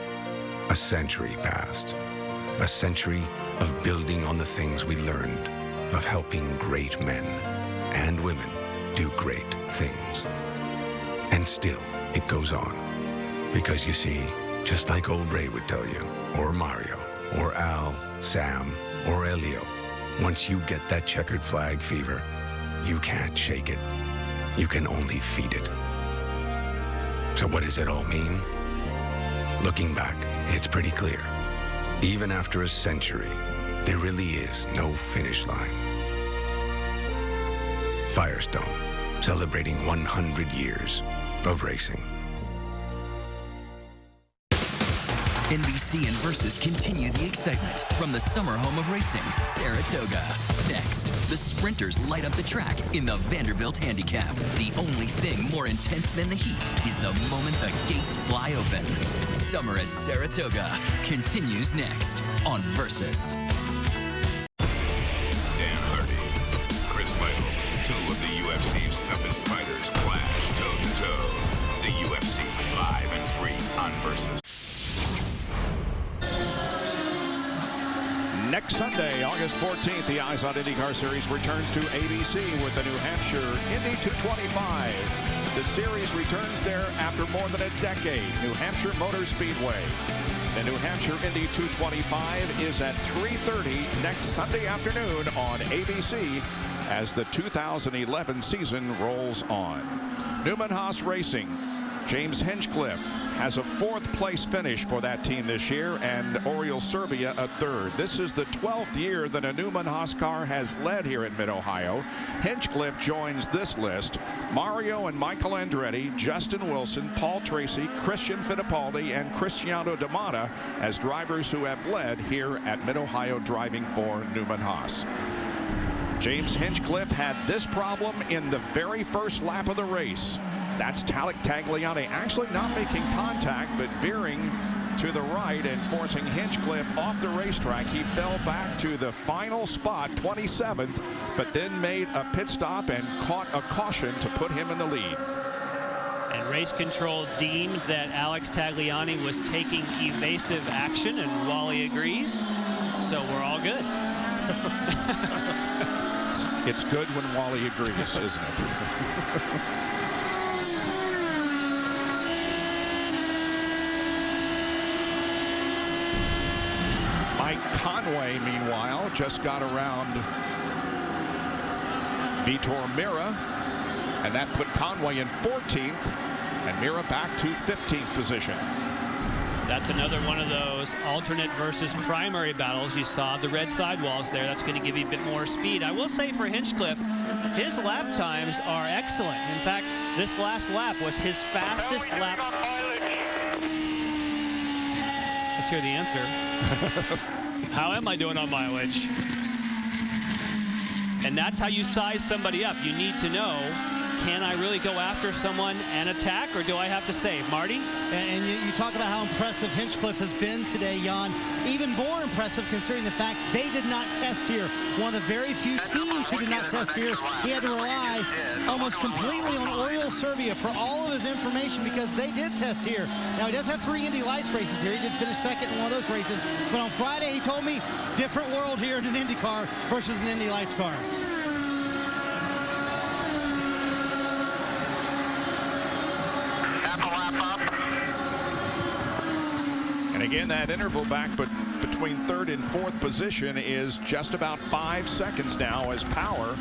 a century passed. A century of building on the things we learned, of helping great men and women do great things. And still, it goes on. Because you see, just like old Ray would tell you, or Mario, or Al, Sam, or Elio, once you get that checkered flag fever, you can't shake it. You can only feed it. So what does it all mean? Looking back, it's pretty clear. Even after a century, there really is no finish line. Firestone, celebrating 100 years of racing. NBC and Versus continue the excitement from the summer home of racing, Saratoga. Next, the sprinters light up the track in the Vanderbilt Handicap. The only thing more intense than the heat is the moment the gates fly open. Summer at Saratoga continues next on Versus. Dan Hardy, Chris Lytle, 2 of the UFC's toughest fighters clash toe-to-toe. The UFC live and free on Versus. Next Sunday, August 14th, the IZOD IndyCar Series returns to ABC with the New Hampshire Indy 225. The series returns there after more than a decade. New Hampshire Motor Speedway. The New Hampshire Indy 225 is at 3:30 next Sunday afternoon on ABC as the 2011 season rolls on. Newman Haas Racing, James Hinchcliffe, has a 4th place finish for that team this year, and Oriole Serbia a 3rd. This is the 12th year that a Newman Haas car has led here in Mid-Ohio. Hinchcliffe joins this list. Mario and Michael Andretti, Justin Wilson, Paul Tracy, Christian Fittipaldi, and Cristiano D'Amata as drivers who have led here at Mid-Ohio driving for Newman Haas. James Hinchcliffe had this problem in the very first lap of the race. That's Alec Tagliani actually not making contact, but veering to the right and forcing Hinchcliffe off the racetrack. He fell back to the final spot, 27th, but then made a pit stop and caught a caution to put him in the lead. And race control deemed that Alex Tagliani was taking evasive action, and Wally agrees, so we're all good. It's good when Wally agrees, isn't it? Mike Conway, meanwhile, just got around Vitor Mira, and that put Conway in 14th and Mira back to 15th position. That's another one of those alternate versus primary battles. You saw the red sidewalls there. That's going to give you a bit more speed. I will say for Hinchcliffe, his lap times are excellent. In fact, this last lap was his fastest lap. Let's hear the answer. How am I doing on mileage? And that's how you size somebody up. You need to know, can I really go after someone and attack, or do I have to save? Marty? And you talk about how impressive Hinchcliffe has been today, Jan. Even more impressive considering the fact they did not test here. One of the very few teams who did not test here. He had to rely almost completely on Oriole Serbia for all of his information because they did test here. Now, he does have 3 Indy Lights races here. He did finish 2nd in one of those races. But on Friday, he told me, different world here in an Indy car versus an Indy Lights car. And again, that interval back but between 3rd and 4th position is just about 5 seconds now as Power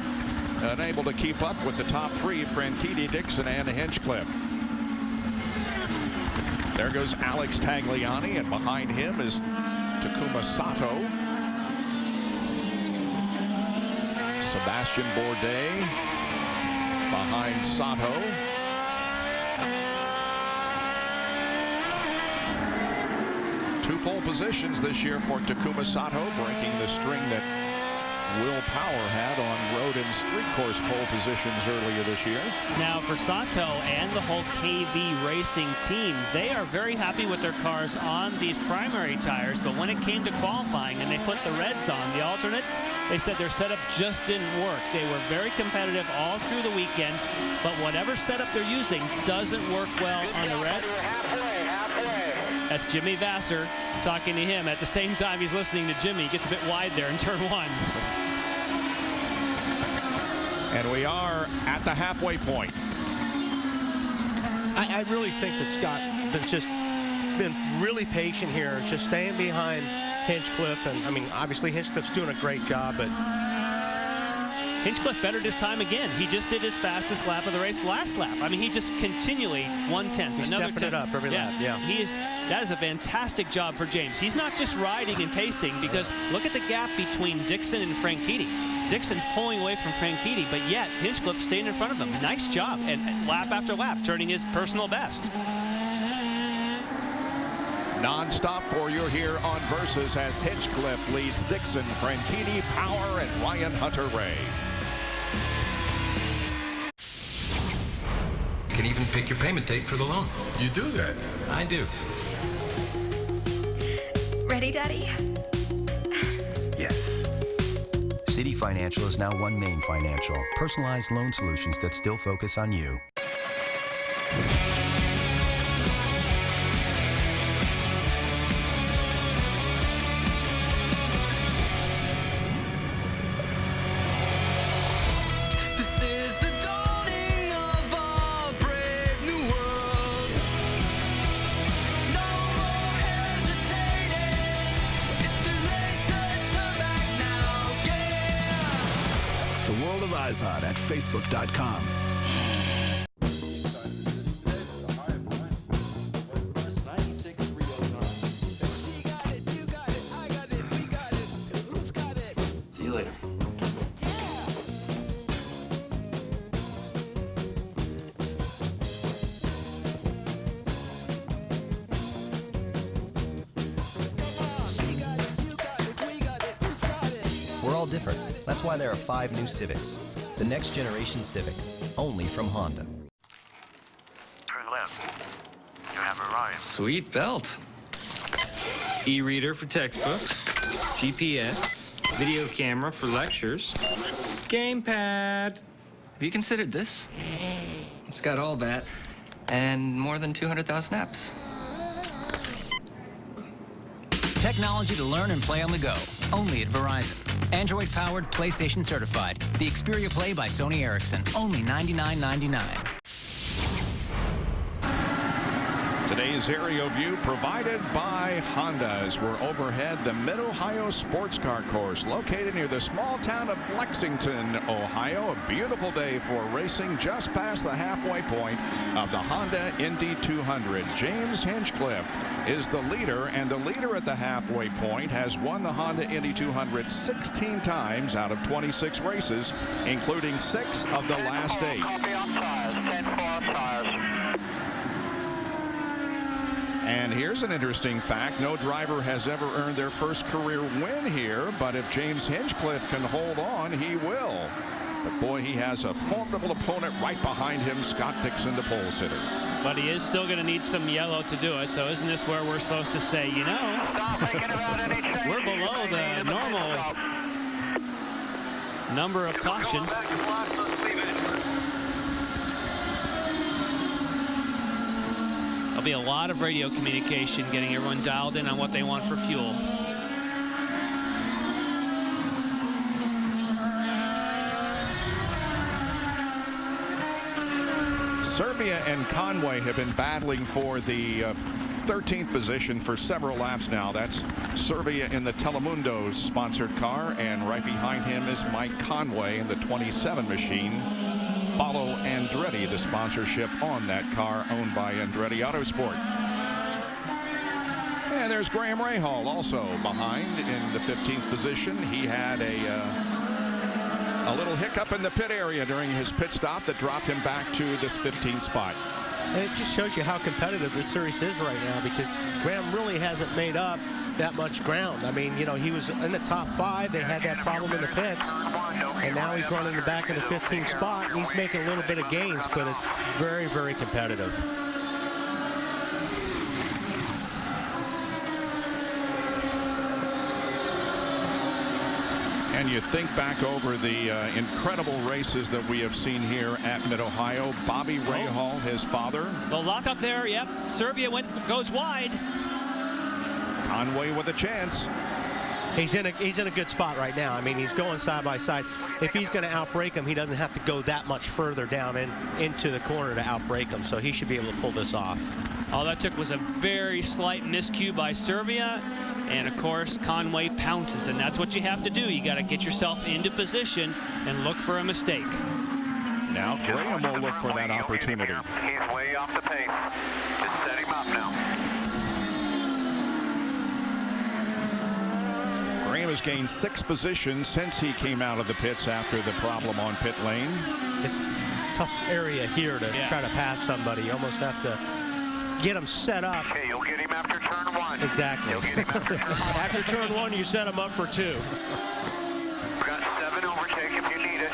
unable to keep up with the top 3, Franchitti, Dixon, and Hinchcliffe. There goes Alex Tagliani, and behind him is Takuma Sato. Sebastian Bourdais behind Sato. Two pole positions this year for Takuma Sato, breaking the string that Will Power had on road and street course pole positions earlier this year. Now for Sato and the whole KV racing team, they are very happy with their cars on these primary tires, but when it came to qualifying and they put the reds on, the alternates, they said their setup just didn't work. They were very competitive all through the weekend, but whatever setup they're using doesn't work well on the reds. That's Jimmy Vasser talking to him. At the same time he's listening to Jimmy. He gets a bit wide there in turn 1. And we are at the halfway point. I really think that Scott has just been really patient here, just staying behind Hinchcliffe. And I mean, obviously Hinchcliffe's doing a great job, but Hinchcliffe bettered his time again. He just did his fastest lap of the race last lap. I mean, he just continually 1/10, he's another stepping 10. it up every lap. Yeah, that is a fantastic job for James. He's not just riding and pacing, because look at the gap between Dixon and Franchitti. Dixon's pulling away from Franchitti, but yet Hinchcliffe staying in front of him. Nice job, and lap after lap, turning his personal best. Non-stop for you here on Versus as Hinchcliffe leads Dixon, Franchitti, Power, and Ryan Hunter-Ray. You can even pick your payment date for the loan. You do that? I do. Ready, Daddy? Yes. City Financial is now One Main Financial. Personalized loan solutions that still focus on you. IZOD at Facebook.com. all different. That's why there are 5 new Civics. The next generation Civic, only from Honda. Turn left. You have arrived. Sweet belt. E-reader for textbooks. GPS. Video camera for lectures. Gamepad. Have you considered this? It's got all that and more than 200,000 apps. Technology to learn and play on the go. Only at Verizon. Android-powered, PlayStation certified. The Xperia Play by Sony Ericsson. Only $99.99. Today's aerial view provided by Honda as we're overhead the Mid-Ohio Sports Car Course located near the small town of Lexington, Ohio. A beautiful day for racing just past the halfway point of the Honda Indy 200. James Hinchcliffe is the leader, and the leader at the halfway point has won the Honda Indy 200 16 times out of 26 races, including 6 of the last 8. And here's an interesting fact. No driver has ever earned their first career win here, but if James Hinchcliffe can hold on, he will. But boy, he has a formidable opponent right behind him, Scott Dixon, the pole sitter. But he is still going to need some yellow to do it, so isn't this where we're supposed to say, you know, we're below the normal number of cautions. There'll be a lot of radio communication getting everyone dialed in on what they want for fuel. Serbia and Conway have been battling for the 13th position for several laps now. That's Serbia in the Telemundo sponsored car, and right behind him is Mike Conway in the 27 machine. Follow Andretti, the sponsorship on that car owned by Andretti Autosport. And there's Graham Rahal also behind in the 15th position. He had a little hiccup in the pit area during his pit stop that dropped him back to this 15th spot. And it just shows you how competitive this series is right now, because Graham really hasn't made up that much ground. I mean, you know, he was in the top 5. They had that problem in the pits, and now he's running the back of the 15th spot. And he's making a little bit of gains, but it's very, very competitive. And you think back over the incredible races that we have seen here at Mid-Ohio. Bobby Rahal, his father. The lock up there, yep. Serbia goes wide. Conway with a chance. He's in a good spot right now. I mean, he's going side by side. If he's going to outbrake him, he doesn't have to go that much further down into the corner to outbrake him, so he should be able to pull this off. All that took was a very slight miscue by Serbia, and of course Conway pounces, and that's what you have to do. You got to get yourself into position and look for a mistake. Now Graham will look for that opportunity. He's way off the pace. Just set him up now. Graham has gained 6 positions since he came out of the pits after the problem on pit lane. It's a tough area here to try to pass somebody. You almost have to get him set up. Okay, you'll get him after turn 1. Exactly. You'll get him after turn 1. After turn 1, you set him up for 2. We've got 7 overtake if you need it.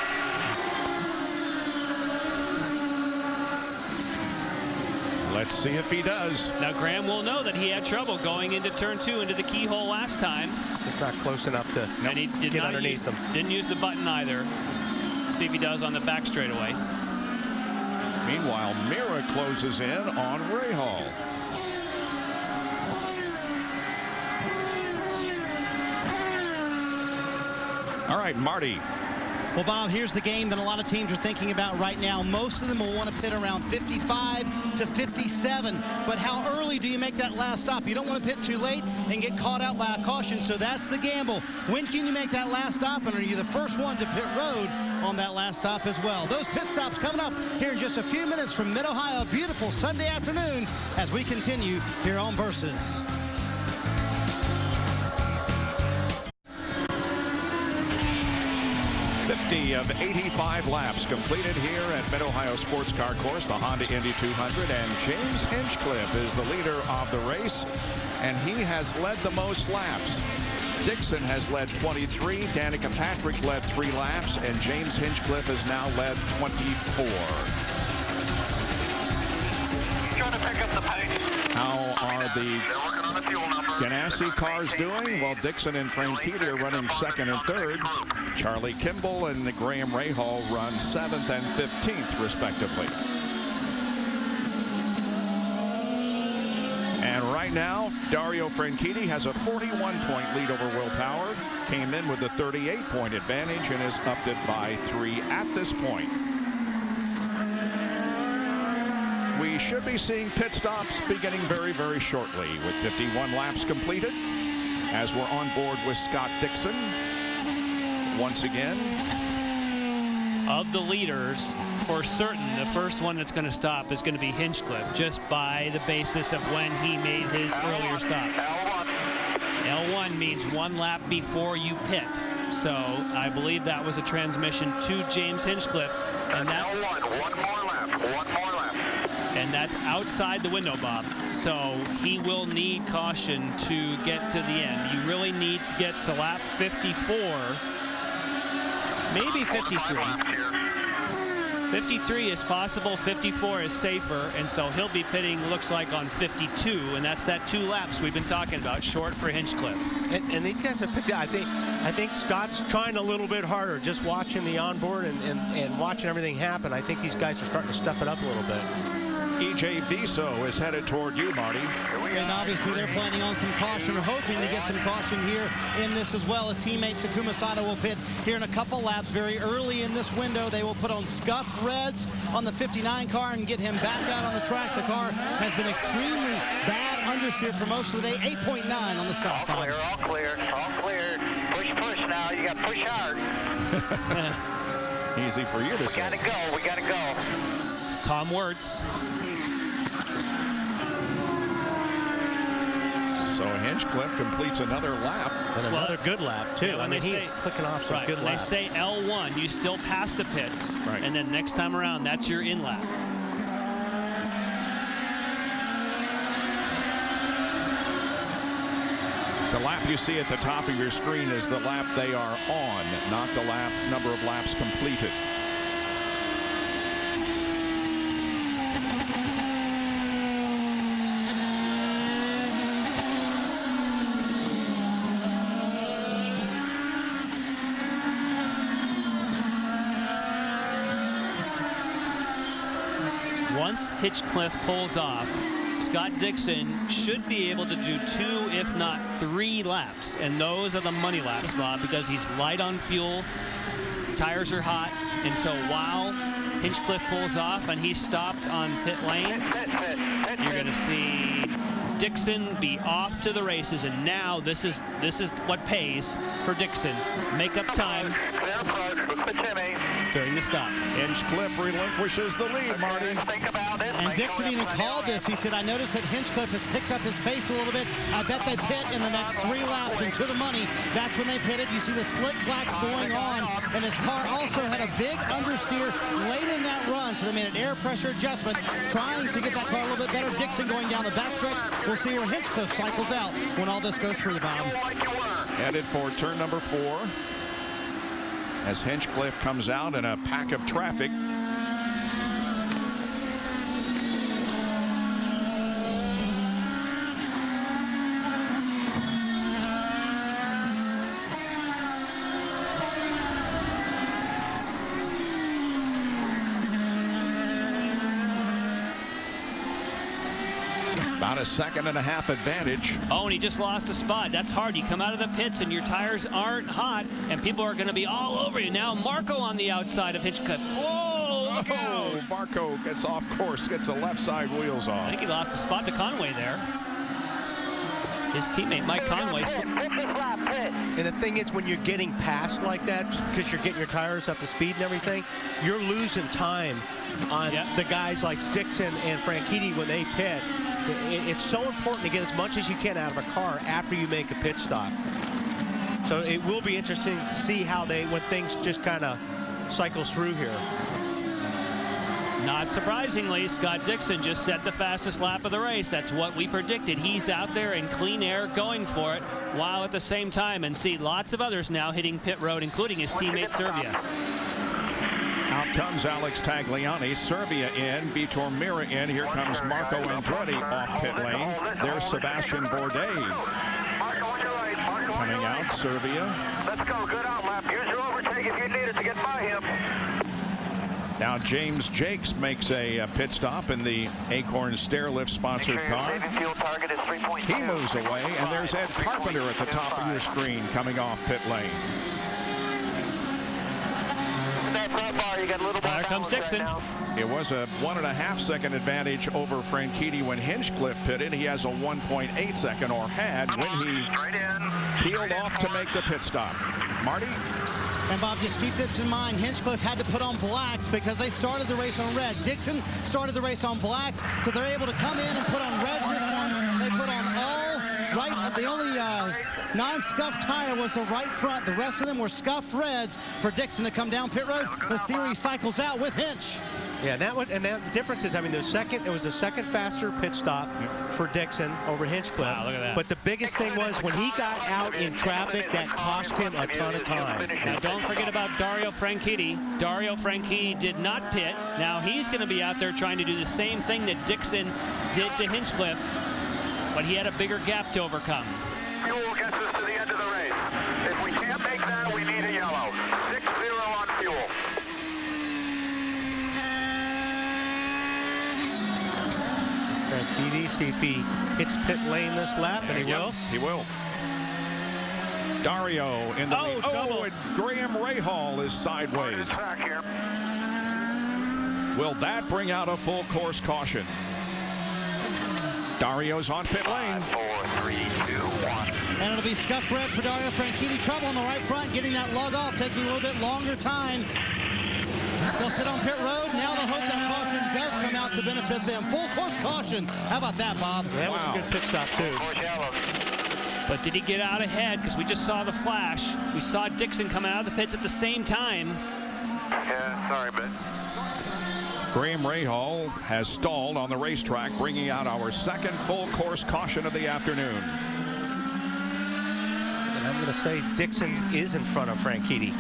Let's see if he does. Now Graham will know that he had trouble going into turn 2 into the keyhole last time. It's not close enough to and he did get not underneath them. Didn't use the button either. See if he does on the back straightaway. Meanwhile, Mira closes in on Rahal. All right, Marty. Well, Bob, here's the game that a lot of teams are thinking about right now. Most of them will want to pit around 55 to 57. But how early do you make that last stop? You don't want to pit too late and get caught out by a caution, so that's the gamble. When can you make that last stop, and are you the first one to pit road on that last stop as well? Those pit stops coming up here in just a few minutes from Mid-Ohio. Beautiful Sunday afternoon as we continue here on Versus. Of 85 laps completed here at Mid-Ohio Sports Car Course, the Honda Indy 200, and James Hinchcliffe is the leader of the race, and he has led the most laps. Dixon has led 23. Danica Patrick led 3 laps, and James Hinchcliffe has now led 24. Trying to pick up the pace. How are the Ganassi cars doing? Well, Dixon and Franchitti are running 2nd and 3rd. Charlie Kimball and Graham Rahal run 7th and 15th, respectively. And right now, Dario Franchitti has a 41-point lead over Will Power. Came in with a 38-point advantage and has upped it by 3 at this point. We should be seeing pit stops beginning very, very shortly with 51 laps completed as we're on board with Scott Dixon. Once again, of the leaders, for certain, the first one that's going to stop is going to be Hinchcliffe, just by the basis of when he made his earlier stop. L1 means 1 lap before you pit. So I believe that was a transmission to James Hinchcliffe. And that L1, 1 more lap, 1 more lap. And that's outside the window, Bob. So he will need caution to get to the end. You really need to get to lap 54, maybe 53. 53 is possible, 54 is safer, and so he'll be pitting, looks like, on 52, and that's that 2 laps we've been talking about, short for Hinchcliffe. And these guys have picked, I think Scott's trying a little bit harder, just watching the onboard and watching everything happen. I think these guys are starting to step it up a little bit. EJ Viso is headed toward you, Marty. And obviously they're planning on some caution, or hoping to get some caution here in this as well, as teammate Takuma Sato will pit here in a couple laps very early in this window. They will put on scuffed reds on the 59 car and get him back out on the track. The car has been extremely bad understeer for most of the day. 8.9 on the stop. All clear, all clear, all clear. Push now. You got to push hard. Easy for you to say. We gotta go. It's Tom Wirtz. So Hinchcliffe completes another lap. And another good lap, too. Yeah, I mean, he's clicking off some good laps. They say L1, you still pass the pits, right. And then next time around, that's your in lap. The lap you see at the top of your screen is the lap they are on, not the number of laps completed. Once Hinchcliffe pulls off, Scott Dixon should be able to do 2, if not 3 laps. And those are the money laps, Bob, because he's light on fuel, tires are hot, and so while Hinchcliffe pulls off and he's stopped on pit lane, you're going to see Dixon be off to the races. And now this is what pays for Dixon. Make up time during the stop. Hinchcliffe relinquishes the lead, Marty. And Dixon even called this. He said, I noticed that Hinchcliffe has picked up his pace a little bit. I bet they pit in the next 3 laps, and to the money, that's when they pitted. You see the slick blacks going on, and his car also had a big understeer late in that run, so they made an air pressure adjustment, trying to get that car a little bit better. Dixon going down the backstretch. We'll see where Hinchcliffe cycles out when all this goes through, Bob. Headed for turn number 4 as Hinchcliffe comes out in a pack of traffic. About a 1.5 seconds advantage. Oh, and he just lost a spot. That's hard. You come out of the pits and your tires aren't hot, and people are going to be all over you. Now Marco on the outside of Hinchcliffe. Whoa, look out. Marco gets off course, gets the left side wheels off. I think he lost a spot to Conway there. His teammate, Mike Conway. And the thing is, when you're getting past like that, because you're getting your tires up to speed and everything, you're losing time on the guys like Dixon and Franchitti when they pit. It's so important to get as much as you can out of a car after you make a pit stop. So it will be interesting to see how when things just kind of cycles through here. Not surprisingly, Scott Dixon just set the fastest lap of the race. That's what we predicted. He's out there in clean air going for it, while at the same time, and see lots of others now hitting pit road, including his teammate Servia. Out comes Alex Tagliani, Servia in, Vitor Mira in. Here comes Marco Andretti off pit lane. There's Sebastian Bourdais coming out, Servia. Let's go, good out lap. Use your overtake if you need it to get by him. Now James Jakes makes a pit stop in the Acorn Stairlift sponsored car. He moves away, and there's Ed Carpenter at the top of your screen coming off pit lane. There comes Dixon. It was a 1.5 second advantage over Franchitti when Hinchcliffe pitted. He has a 1.8 second, or had, when he peeled off to make the pit stop. Marty? And Bob, just keep this in mind. Hinchcliffe had to put on blacks because they started the race on red. Dixon started the race on blacks, so they're able to come in and put on reds this one. They put on all right. The only non-scuffed tire was the right front. The rest of them were scuffed reds for Dixon to come down pit road. The series cycles out with Hinch. Yeah, the difference is, I mean, it was the second faster pit stop for Dixon over Hinchcliffe. Wow, look at that. But the biggest thing was when he got out in traffic, that cost him a ton of time. Now, don't forget about Dario Franchitti. Dario Franchitti did not pit. Now he's going to be out there trying to do the same thing that Dixon did to Hinchcliffe, but he had a bigger gap to overcome. Fuel gets us to the end of the race. If we can't make that, we need a yellow. 6-0 on fuel. Franchitti, see if he hits pit lane this lap, and he will. He will. Dario in the lead. Trouble. And Graham Rahal is sideways. Will that bring out a full course caution? Dario's on pit lane. 4, 3, 2, 1. And it'll be scuffed red for Dario Franchitti. Trouble on the right front, getting that lug off, taking a little bit longer time. They'll sit on pit road. Now they'll hope that caution does come out to benefit them. Full course caution. How about that, Bob? That was a good pit stop, too. But did he get out ahead? Because we just saw the flash. We saw Dixon coming out of the pits at the same time. Yeah, sorry, but Graham Rahal has stalled on the racetrack, bringing out our second full course caution of the afternoon. And I'm going to say Dixon is in front of Franchitti.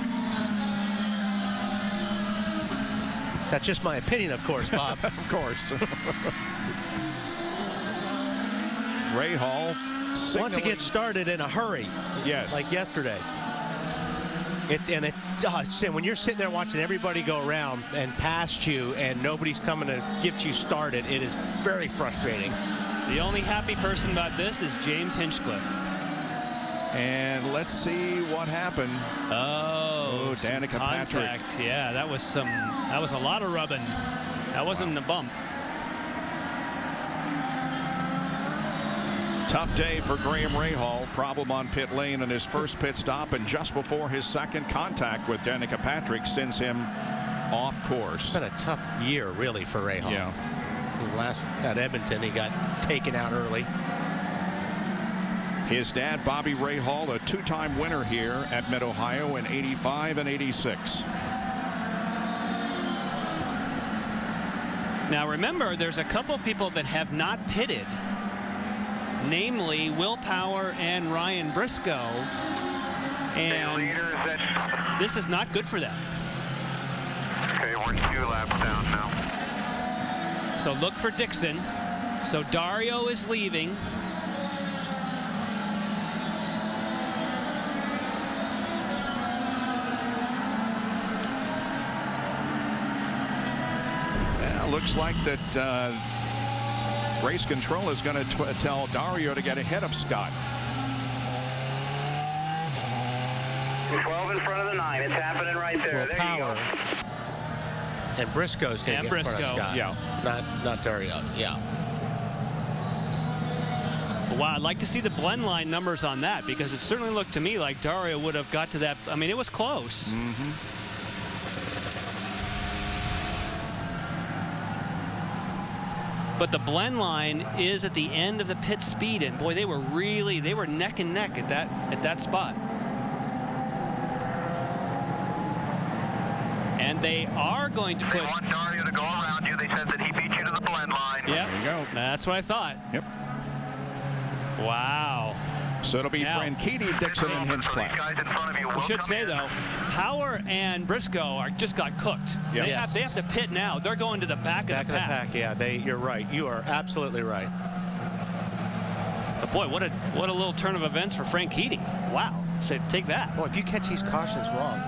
That's just my opinion, of course, Bob. Of course. Rahal wants to get started in a hurry. Yes. Like yesterday. When you're sitting there watching everybody go around and past you and nobody's coming to get you started, it is very frustrating. The only happy person about this is James Hinchcliffe. And let's see what happened. Oh, Danica Patrick. Yeah, that was a lot of rubbing. That wasn't a bump. Tough day for Graham Rahal. Problem on pit lane in his first pit stop, and just before his second contact with Danica Patrick sends him off course. It's been a tough year, really, for Rahal. Yeah. Last at Edmonton, he got taken out early. His dad, Bobby Rahal, a two-time winner here at Mid-Ohio in '85 and '86. Now remember, there's a couple people that have not pitted, namely Will Power and Ryan Briscoe, and this is not good for them. Okay, we're 2 laps down now. So look for Dixon. So Dario is leaving. Looks like that race control is going to tell Dario to get ahead of Scott. 12 in front of the 9. It's happening right there. Well, there Power. you go. And Briscoe's going to get in front of Scott. Yeah. Not Dario. Yeah. Wow, I'd like to see the blend line numbers on that, because it certainly looked to me like Dario would have got to that. I mean, it was close. Mm-hmm. But the blend line is at the end of the pit speed, and boy, they were neck and neck at that spot. And they are going to put. They want Dario to go around you. They says that he beat you to the blend line. Yeah, there you go. That's what I thought. Yep. Wow. So it'll be Franchitti, Dixon, and Hinchcliffe. I should say, though, Power and Briscoe just got cooked. Yep. They have to pit now. They're going to the back of the pack. Yeah, you're right. You are absolutely right. But boy, what a little turn of events for Franchitti. Wow. So take that. Boy, if you catch these cautions wrong,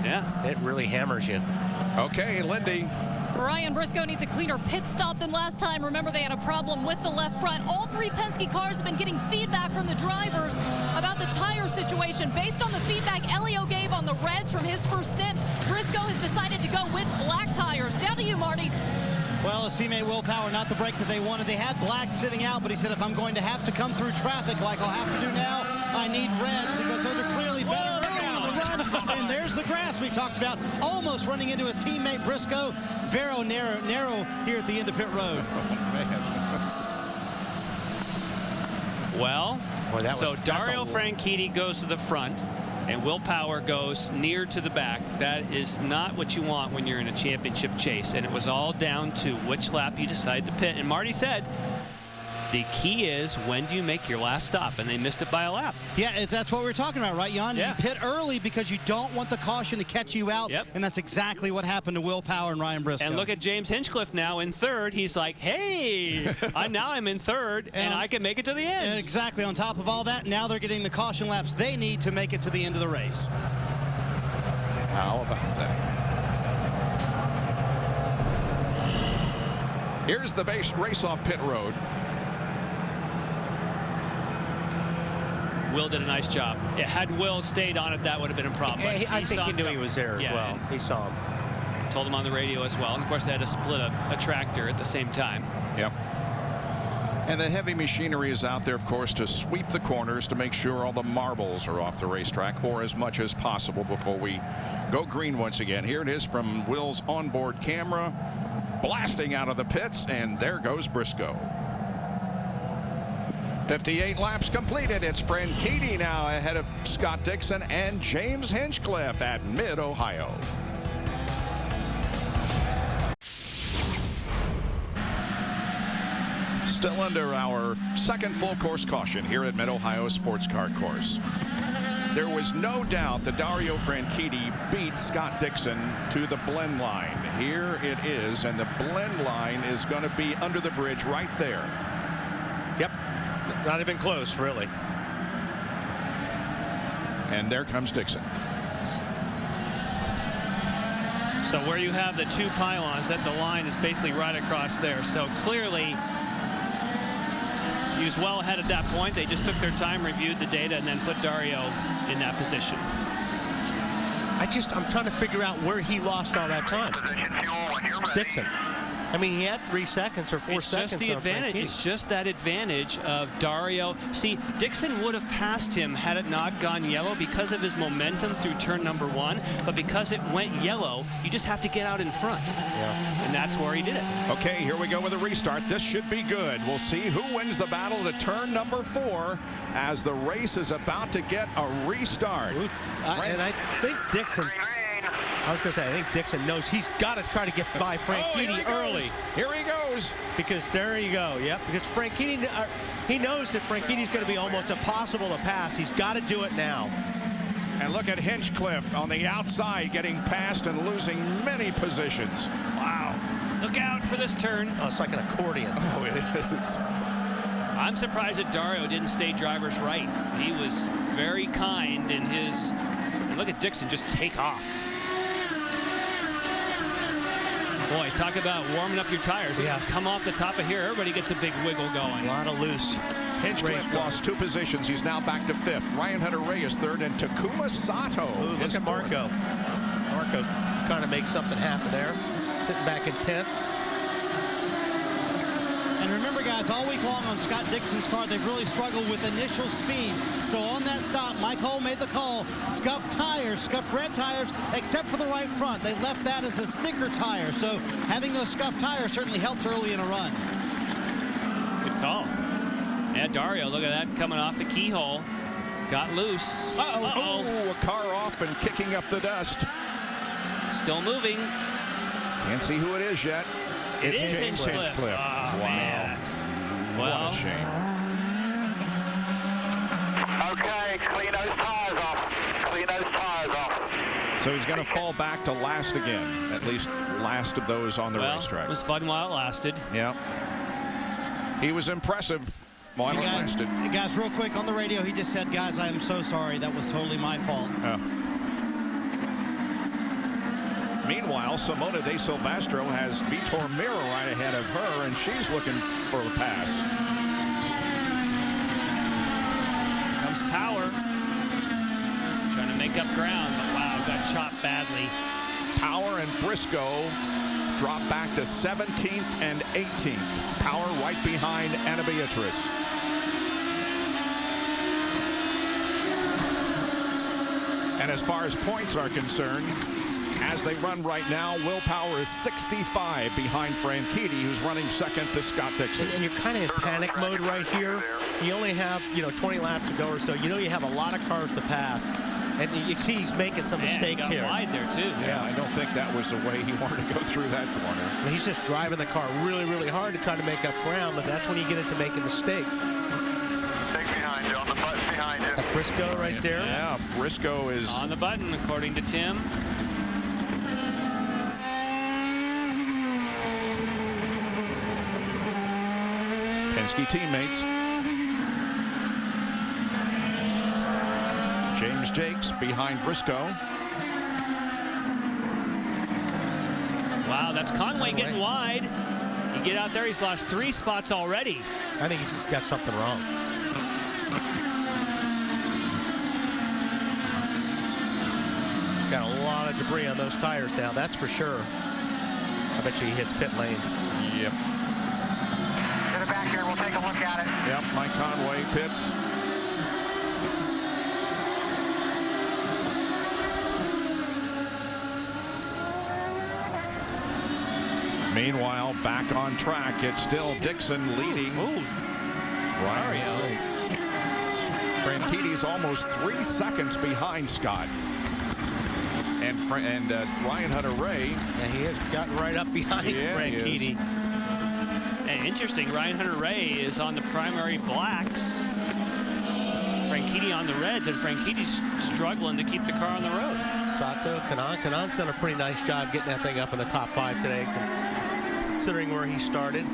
yeah, it really hammers you. Okay, Lindy. Ryan Briscoe needs a cleaner pit stop than last time. Remember, they had a problem with the left front. All three Penske cars have been getting feedback from the drivers about the tire situation. Based on the feedback Elio gave on the reds from his first stint, Briscoe has decided to go with black tires. Down to you, Marty. Well, his teammate Will Power, not the break that they wanted. They had black sitting out, but he said, if I'm going to have to come through traffic like I'll have to do now, I need red because those are clearly better early on the run. And there's the grass we talked about, almost running into his teammate Briscoe. Very narrow here at the end of pit road. Well, boy, so Dario Franchitti goes to the front, and Will Power goes near to the back. That is not what you want when you're in a championship chase. And it was all down to which lap you decide to pit. And Marty said, the key is, when do you make your last stop? And they missed it by a lap. Yeah, that's what we were talking about, right, Jan? Yeah. You pit early because you don't want the caution to catch you out. Yep. And that's exactly what happened to Will Power and Ryan Briscoe. And look at James Hinchcliffe now in third. He's like, hey, I'm in third, and I can make it to the end. And exactly. On top of all that, now they're getting the caution laps they need to make it to the end of the race. How about that? Here's the race off pit road. Will did a nice job. Yeah, had Will stayed on it, that would have been a problem. I think he knew he was there as well. He saw him. Told him on the radio as well. And of course, they had to split a tractor at the same time. Yep. And the heavy machinery is out there, of course, to sweep the corners to make sure all the marbles are off the racetrack, or as much as possible before we go green once again. Here it is from Will's onboard camera, blasting out of the pits, and there goes Briscoe. 58 laps completed. It's Franchitti now ahead of Scott Dixon and James Hinchcliffe at Mid-Ohio. Still under our second full course caution here at Mid-Ohio Sports Car Course. There was no doubt that Dario Franchitti beat Scott Dixon to the blend line. Here it is, and the blend line is going to be under the bridge right there. Yep. Not even close, really. And there comes Dixon. So where you have the two pylons, that the line is basically right across there. So clearly, he was well ahead at that point. They just took their time, reviewed the data, and then put Dario in that position. I'm trying to figure out where he lost all that time. Dixon. I mean, he had 3 seconds or 4 seconds. Just the advantage. It's just that advantage of Dario. See, Dixon would have passed him had it not gone yellow because of his momentum through turn number 1. But because it went yellow, you just have to get out in front. Yeah. And that's where he did it. Okay, here we go with a restart. This should be good. We'll see who wins the battle to turn number 4 as the race is about to get a restart. And I think Dixon... I was going to say, I think Dixon knows he's got to try to get by Franchitti early. Here he goes. Because there you go. Yep. Because Franchitti, he knows that Franchitti's going to be almost impossible to pass. He's got to do it now. And look at Hinchcliffe on the outside getting past and losing many positions. Wow. Look out for this turn. Oh, it's like an accordion. Oh, it is. I'm surprised that Dario didn't stay driver's right. He was very kind in his... And look at Dixon just take off. Boy, talk about warming up your tires. Yeah. Come off the top of here, everybody gets a big wiggle going. A lot of loose. Hinchcliffe lost 2 positions. He's now back to 5th. Ryan Hunter-Reyes 3rd, and Takuma Sato. Ooh, look at Marco. Marco trying to make something happen there. Sitting back in 10th. And remember, guys, all week long on Scott Dixon's car, they've really struggled with initial speed. So on that stop, Mike Hull made the call. Scuffed tires, scuffed red tires, except for the right front. They left that as a sticker tire. So having those scuffed tires certainly helps early in a run. Good call. Yeah, Dario, look at that coming off the keyhole. Got loose. Uh-oh. Oh, a car off and kicking up the dust. Still moving. Can't see who it is yet. It It's is James Hinchcliffe. Oh, wow. man. Well, What a shame. Okay, clean those tires off. Clean those tires off. So he's going to fall back to last again, at least last of those on the racetrack. It was fun while it lasted. Yeah. He was impressive while it lasted. Guys, real quick on the radio, he just said, guys, I am so sorry. That was totally my fault. Oh. Meanwhile, Simona De Silvestro has Vitor Mira right ahead of her, and she's looking for the pass. Comes Power. Trying to make up ground, but wow, got chopped badly. Power and Briscoe drop back to 17th and 18th. Power right behind Anna Beatrice. And as far as points are concerned, as they run right now, Will Power is 65 behind Franchitti, who's running second to Scott Dixon. And you're kind of in panic mode right here. You only have, 20 laps to go or so. You have a lot of cars to pass. And you see he's making some mistakes he got here. wide there, too. Yeah, I don't think that was the way he wanted to go through that corner. And he's just driving the car really, really hard to try to make up ground, but that's when you get into making mistakes. Stay behind you, on the button behind you. Briscoe right there. Yeah, Briscoe is on the button, according to Tim. Penske teammates. James Jakes behind Briscoe. Wow, that's Conway getting wide. You get out there, he's lost 3 spots already. I think he's got something wrong. Got a lot of debris on those tires now, that's for sure. I bet you he hits pit lane. Yep. Get it back here, we'll take a look at it. Yep, Mike Conway pits. Meanwhile, back on track, it's still Dixon leading. Ooh. Right. Franchitti's almost 3 seconds behind Scott. And Ryan Hunter-Reay. Yeah, he has gotten right up behind Franchitti. And interesting, Ryan Hunter-Reay is on the primary blacks. Franchitti on the reds, and Franchitti's struggling to keep the car on the road. Sato, Kanan's done a pretty nice job getting that thing up in the top 5 today, considering where he started.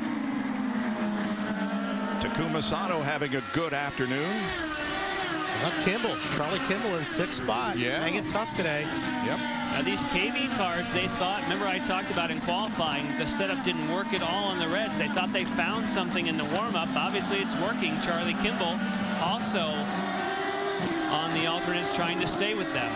Takuma Sato having a good afternoon. Kimball, Charlie Kimball in 6th spot. Yeah. Hanging tough today. Yep. Now these KV cars, they thought, remember I talked about in qualifying, the setup didn't work at all on the reds. They thought they found something in the warm-up. Obviously it's working. Charlie Kimball also on the alternates trying to stay with them.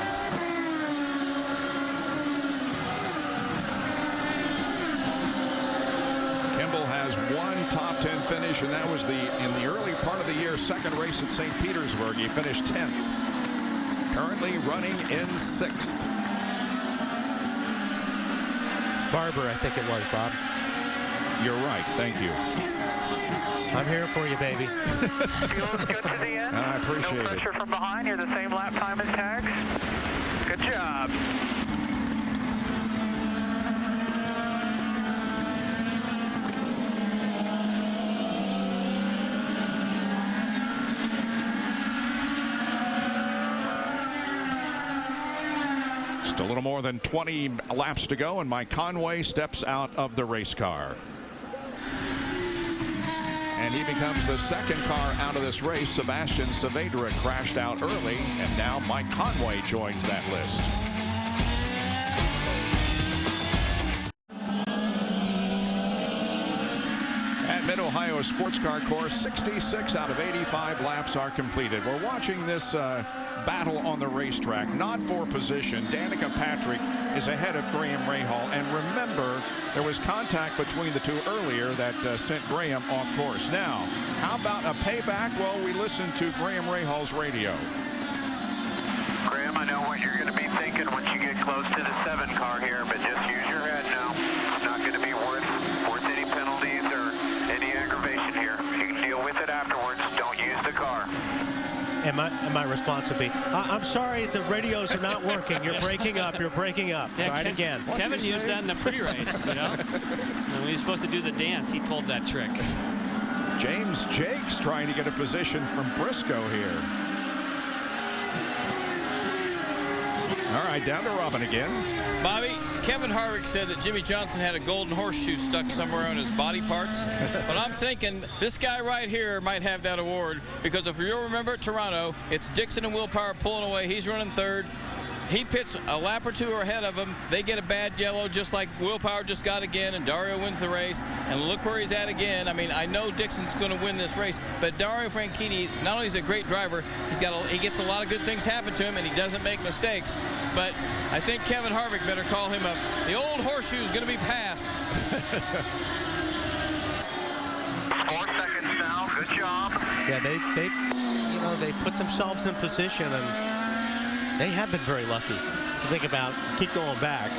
Kimball has 1 top 10 finish, and that was in the early part of the year, 2nd race at St. Petersburg. He finished 10th. Currently running in 6th. Barber, I think it was, Bob. You're right. Thank you. I'm here for you, baby. Fuel's good to the end. I appreciate it. No pressure from behind. You're the same lap time as tags. Good job. Just a little more than 20 laps to go, and Mike Conway steps out of the race car. And he becomes the 2nd car out of this race. Sebastian Saavedra crashed out early, and now Mike Conway joins that list. At Mid-Ohio Sports Car Course, 66 out of 85 laps are completed. We're watching this battle on the racetrack, not for position. Danica Patrick is ahead of Graham Rahal, and remember, there was contact between the two earlier that sent Graham off course. Now, how about a payback? Well, we listened to Graham Rahal's radio. Graham, I know what you're going to be thinking once you get close to the 7 car here, but just use your head now. It's not going to be worth any penalties or any aggravation here. You can deal with it afterwards. Don't use the car. And my response would be, I'm sorry, the radios are not working. You're breaking up. You're breaking up. Yeah, Try it again. Kevin used that in the pre-race, you know. when he was supposed to do the dance, he pulled that trick. James Jakes trying to get a position from Briscoe here. All right, down to Robin again. Bobby, Kevin Harvick said that Jimmy Johnson had a golden horseshoe stuck somewhere on his body parts. But I'm thinking this guy right here might have that award, because if you'll remember at Toronto, it's Dixon and Will Power pulling away. He's running third. He pits a lap or two ahead of him. They get a bad yellow just like Will Power just got again, and Dario wins the race. And look where he's at again. I mean, I know Dixon's going to win this race, but Dario Franchitti, not only is he a great driver, he gets a lot of good things happen to him, and he doesn't make mistakes. But I think Kevin Harvick better call him up. The old horseshoe is going to be passed. 4 seconds now. Good job. Yeah, they put themselves in position, and they have been very lucky. Think about, keep going back.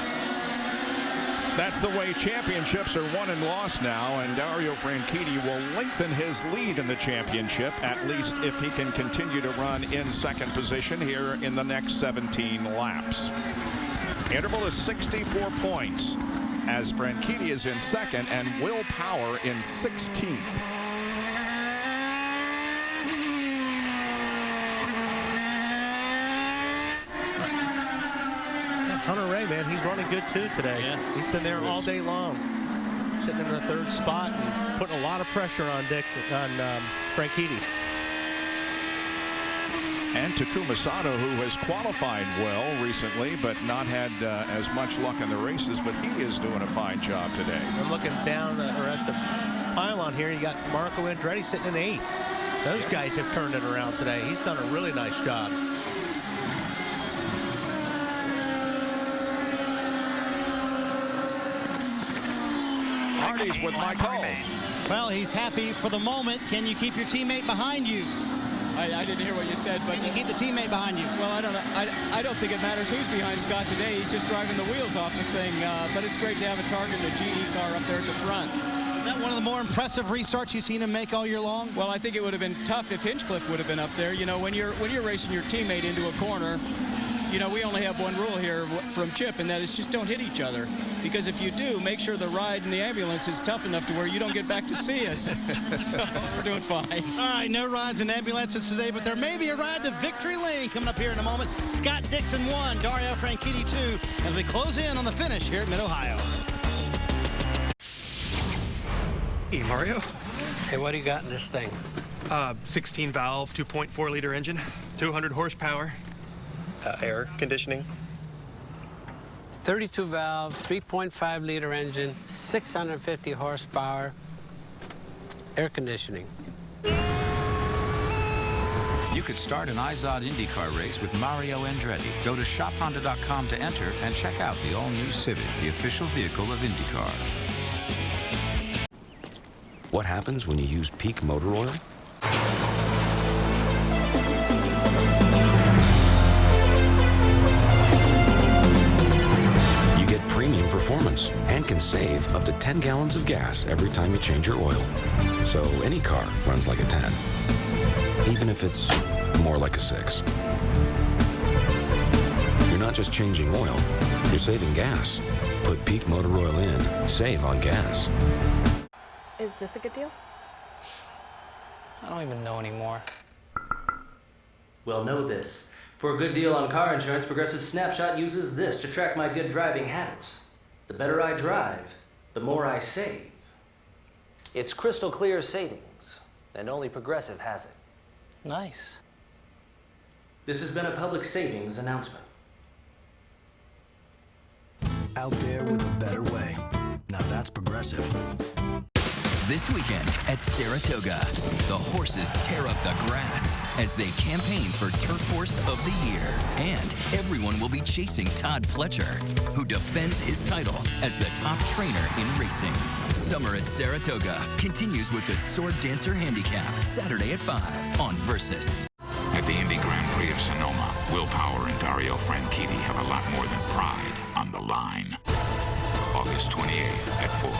That's the way championships are won and lost now, and Dario Franchitti will lengthen his lead in the championship, at least if he can continue to run in second position here in the next 17 laps. Interval is 64 points, as Franchitti is in second and Will Power in 16th. Hunter Ray, man, he's running good too today. Yes. He's been there all day long, sitting in the third spot and putting a lot of pressure on Franchitti. And Takuma Sato, who has qualified well recently, but not had as much luck in the races, but he is doing a fine job today. I'm looking down or at the pylon here. You got Marco Andretti sitting in 8th. Those guys have turned it around today. He's done a really nice job. Hardy's with Mike Hull. Well, he's happy for the moment. Can you keep your teammate behind you? I didn't hear what you said, but can you keep the teammate behind you? Well, I don't know. I don't think it matters who's behind Scott today. He's just driving the wheels off the thing. But it's great to have a Target and a GE car up there at the front. Is that one of the more impressive restarts you've seen him make all year long? Well, I think it would have been tough if Hinchcliffe would have been up there. You know, when you're racing your teammate into a corner, you know, we only have one rule here from Chip, and that is just don't hit each other. Because if you do, make sure the ride in the ambulance is tough enough to where you don't get back to see us. So we're doing fine. All right, no rides in ambulances today, but there may be a ride to Victory Lane coming up here in a moment. Scott Dixon 1, Dario Franchitti 2, as we close in on the finish here at Mid-Ohio. Hey, Mario. Hey, what do you got in this thing? 16 valve, 2.4 liter engine, 200 horsepower. Air conditioning. 32 valve, 3.5 liter engine, 650 horsepower, air conditioning. You could start an IZOD IndyCar race with Mario Andretti. Go to shophonda.com to enter and check out the all-new Civic, the official vehicle of IndyCar. What happens when you use Peak Motor Oil? You get premium performance and can save up to 10 gallons of gas every time you change your oil. So any car runs like a 10, even if it's more like a 6. You're not just changing oil, you're saving gas. Put Peak Motor Oil in, save on gas. Is this a good deal? I don't even know anymore. Well, know this. For a good deal on car insurance, Progressive Snapshot uses this to track my good driving habits. The better I drive, the more I save. It's crystal clear savings, and only Progressive has it. Nice. This has been a public savings announcement. Out there with a better way. Now that's Progressive. This weekend at Saratoga, the horses tear up the grass as they campaign for Turf Horse of the Year. And everyone will be chasing Todd Pletcher, who defends his title as the top trainer in racing. Summer at Saratoga continues with the Sword Dancer Handicap, Saturday at 5 on Versus. At the Indy Grand Prix of Sonoma, Will Power and Dario Franchitti have a lot more than pride on the line. August 28th at 4.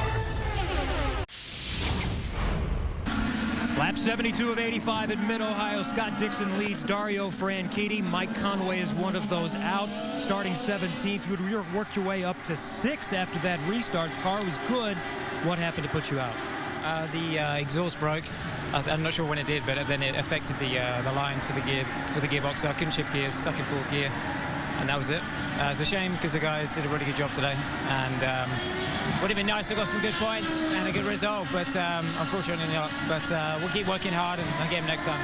Lap 72 of 85 at Mid-Ohio. Scott Dixon leads Dario Franchitti. Mike Conway is one of those out. Starting 17th, you would work your way up to 6th after that restart. The car was good. What happened to put you out? The exhaust broke. I'm not sure when it did, but then it affected the line for the gearbox, so I couldn't shift gears, stuck in fourth gear, and that was it. It's a shame because the guys did a really good job today, and would have been nice to got some good points and a good result, but unfortunately not. But we'll keep working hard and I'll get him next time.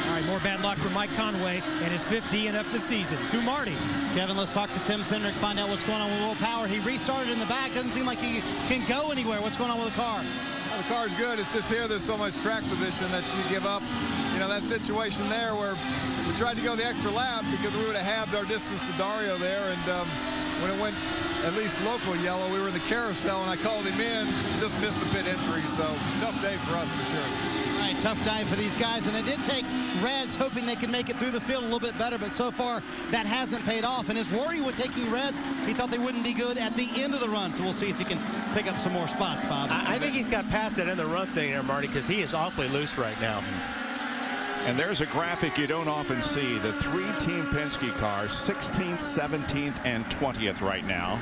All right, more bad luck for Mike Conway and his 5th DNF this season. To Marty. Kevin, let's talk to Tim Cindric, find out what's going on with Will Power. He restarted in the back. Doesn't seem like he can go anywhere. What's going on with the car? Well, the car's good. It's just here there's so much track position that you give up. You know, that situation there where we tried to go the extra lap because we would have halved our distance to Dario there, and when it went at least local yellow, we were in the carousel, and I called him in, just missed the pit entry, so tough day for us for sure. All right, tough day for these guys, and they did take reds, hoping they could make it through the field a little bit better, but so far that hasn't paid off. And his worry with taking reds, he thought they wouldn't be good at the end of the run, so we'll see if he can pick up some more spots, Bob. I think he's got past that end of the run thing there, Marty, because he is awfully loose right now. And there's a graphic you don't often see. The 3 Team Penske cars, 16th, 17th, and 20th right now.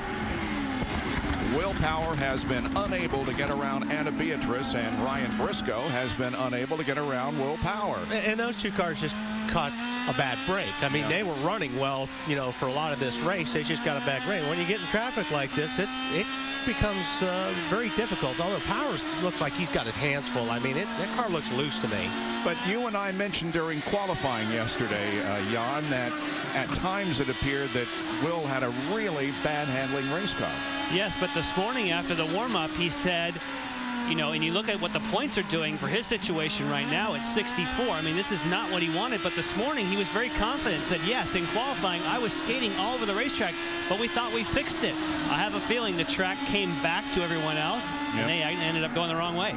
Will Power has been unable to get around Anna Beatrice, and Ryan Briscoe has been unable to get around Will Power. And those two cars just caught a bad break. I mean, they were running well, you know, for a lot of this race. They just got a bad break. When you get in traffic like this, it becomes very difficult. Although Powers looks like he's got his hands full. I mean, that car looks loose to me. But you and I mentioned during qualifying yesterday, Jan, that at times it appeared that Will had a really bad handling race car. Yes, but this morning after the warm-up, he said, you know, and you look at what the points are doing for his situation right now at 64. I mean, this is not what he wanted, but this morning he was very confident, said, yes, in qualifying, I was skating all over the racetrack, but we thought we fixed it. I have a feeling the track came back to everyone else, and they ended up going the wrong way.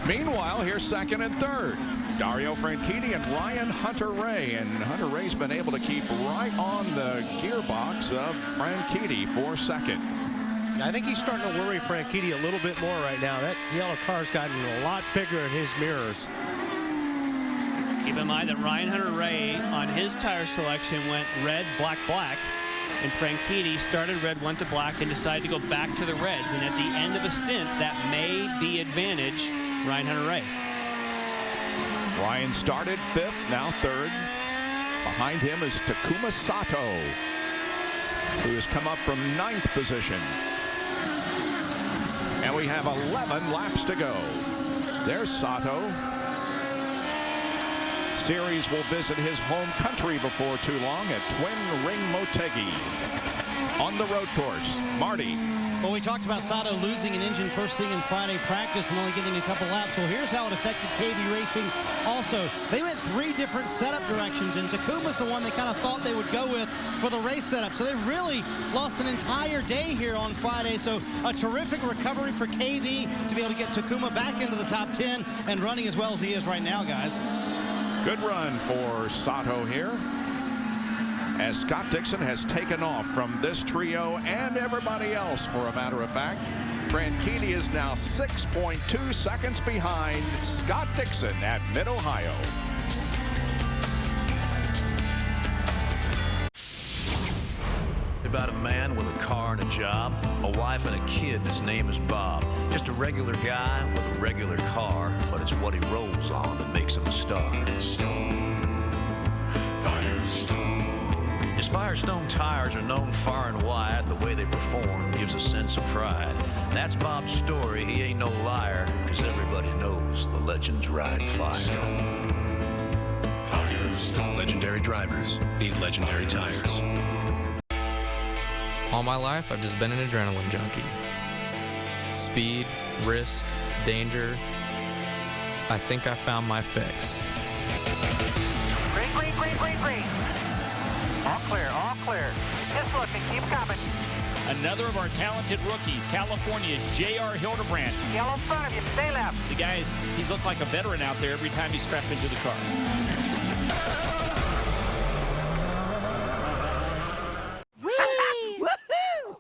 Meanwhile, here's second and third. Dario Franchitti and Ryan Hunter-Reay. And Hunter-Reay's been able to keep right on the gearbox of Franchitti for second. I think he's starting to worry Franchitti a little bit more right now. That yellow car's gotten a lot bigger in his mirrors. Keep in mind that Ryan Hunter-Reay on his tire selection went red, black, black. And Franchitti started red, went to black, and decided to go back to the reds. And at the end of a stint, that may be advantage Ryan Hunter-Reay. Ryan started 5th, now 3rd. Behind him is Takuma Sato, who has come up from 9th position. And we have 11 laps to go. There's Sato. Series will visit his home country before too long at Twin Ring Motegi on the road course. Marty. Well, we talked about Sato losing an engine first thing in Friday practice and only getting a couple laps. Well, here's how it affected KV Racing also. They went 3 different setup directions, and Takuma's the one they kind of thought they would go with for the race setup. So they really lost an entire day here on Friday. So a terrific recovery for KV to be able to get Takuma back into the top 10 and running as well as he is right now, guys. Good run for Sato here, as Scott Dixon has taken off from this trio and everybody else, for a matter of fact. Franchitti is now 6.2 seconds behind Scott Dixon at Mid-Ohio. About a man with a car and a job, a wife and a kid, and his name is Bob. Just a regular guy with a regular car, but it's what he rolls on that makes him a star. Firestone. His Firestone tires are known far and wide. The way they perform gives a sense of pride. That's Bob's story, he ain't no liar, cause everybody knows the legends ride fire. Firestone. Legendary drivers need legendary tires. All my life, I've just been an adrenaline junkie. Speed, risk, danger. I think I found my fix. Green, green, green, green, green. All clear, all clear. Just looking, keep coming. Another of our talented rookies, California's J.R. Hildebrand. Yellow in front of you, stay left. The guy he's looked like a veteran out there every time he's strapped into the car.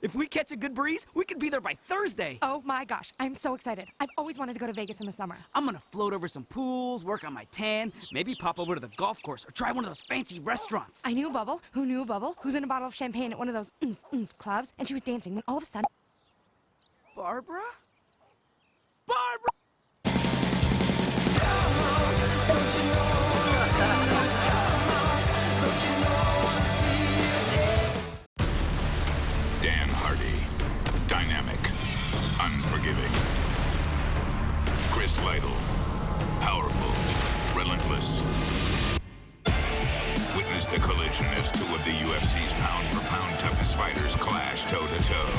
If we catch a good breeze, we could be there by Thursday. Oh my gosh, I'm so excited. I've always wanted to go to Vegas in the summer. I'm gonna float over some pools, work on my tan, maybe pop over to the golf course or try one of those fancy restaurants. I knew a Bubble who knew a Bubble who's in a bottle of champagne at one of those clubs, and she was dancing when all of a sudden... Barbara? Barbara! Dan Hardy. Dynamic. Unforgiving. Chris Lytle. Powerful. Relentless. Witness the collision as two of the UFC's pound-for-pound toughest fighters clash toe-to-toe.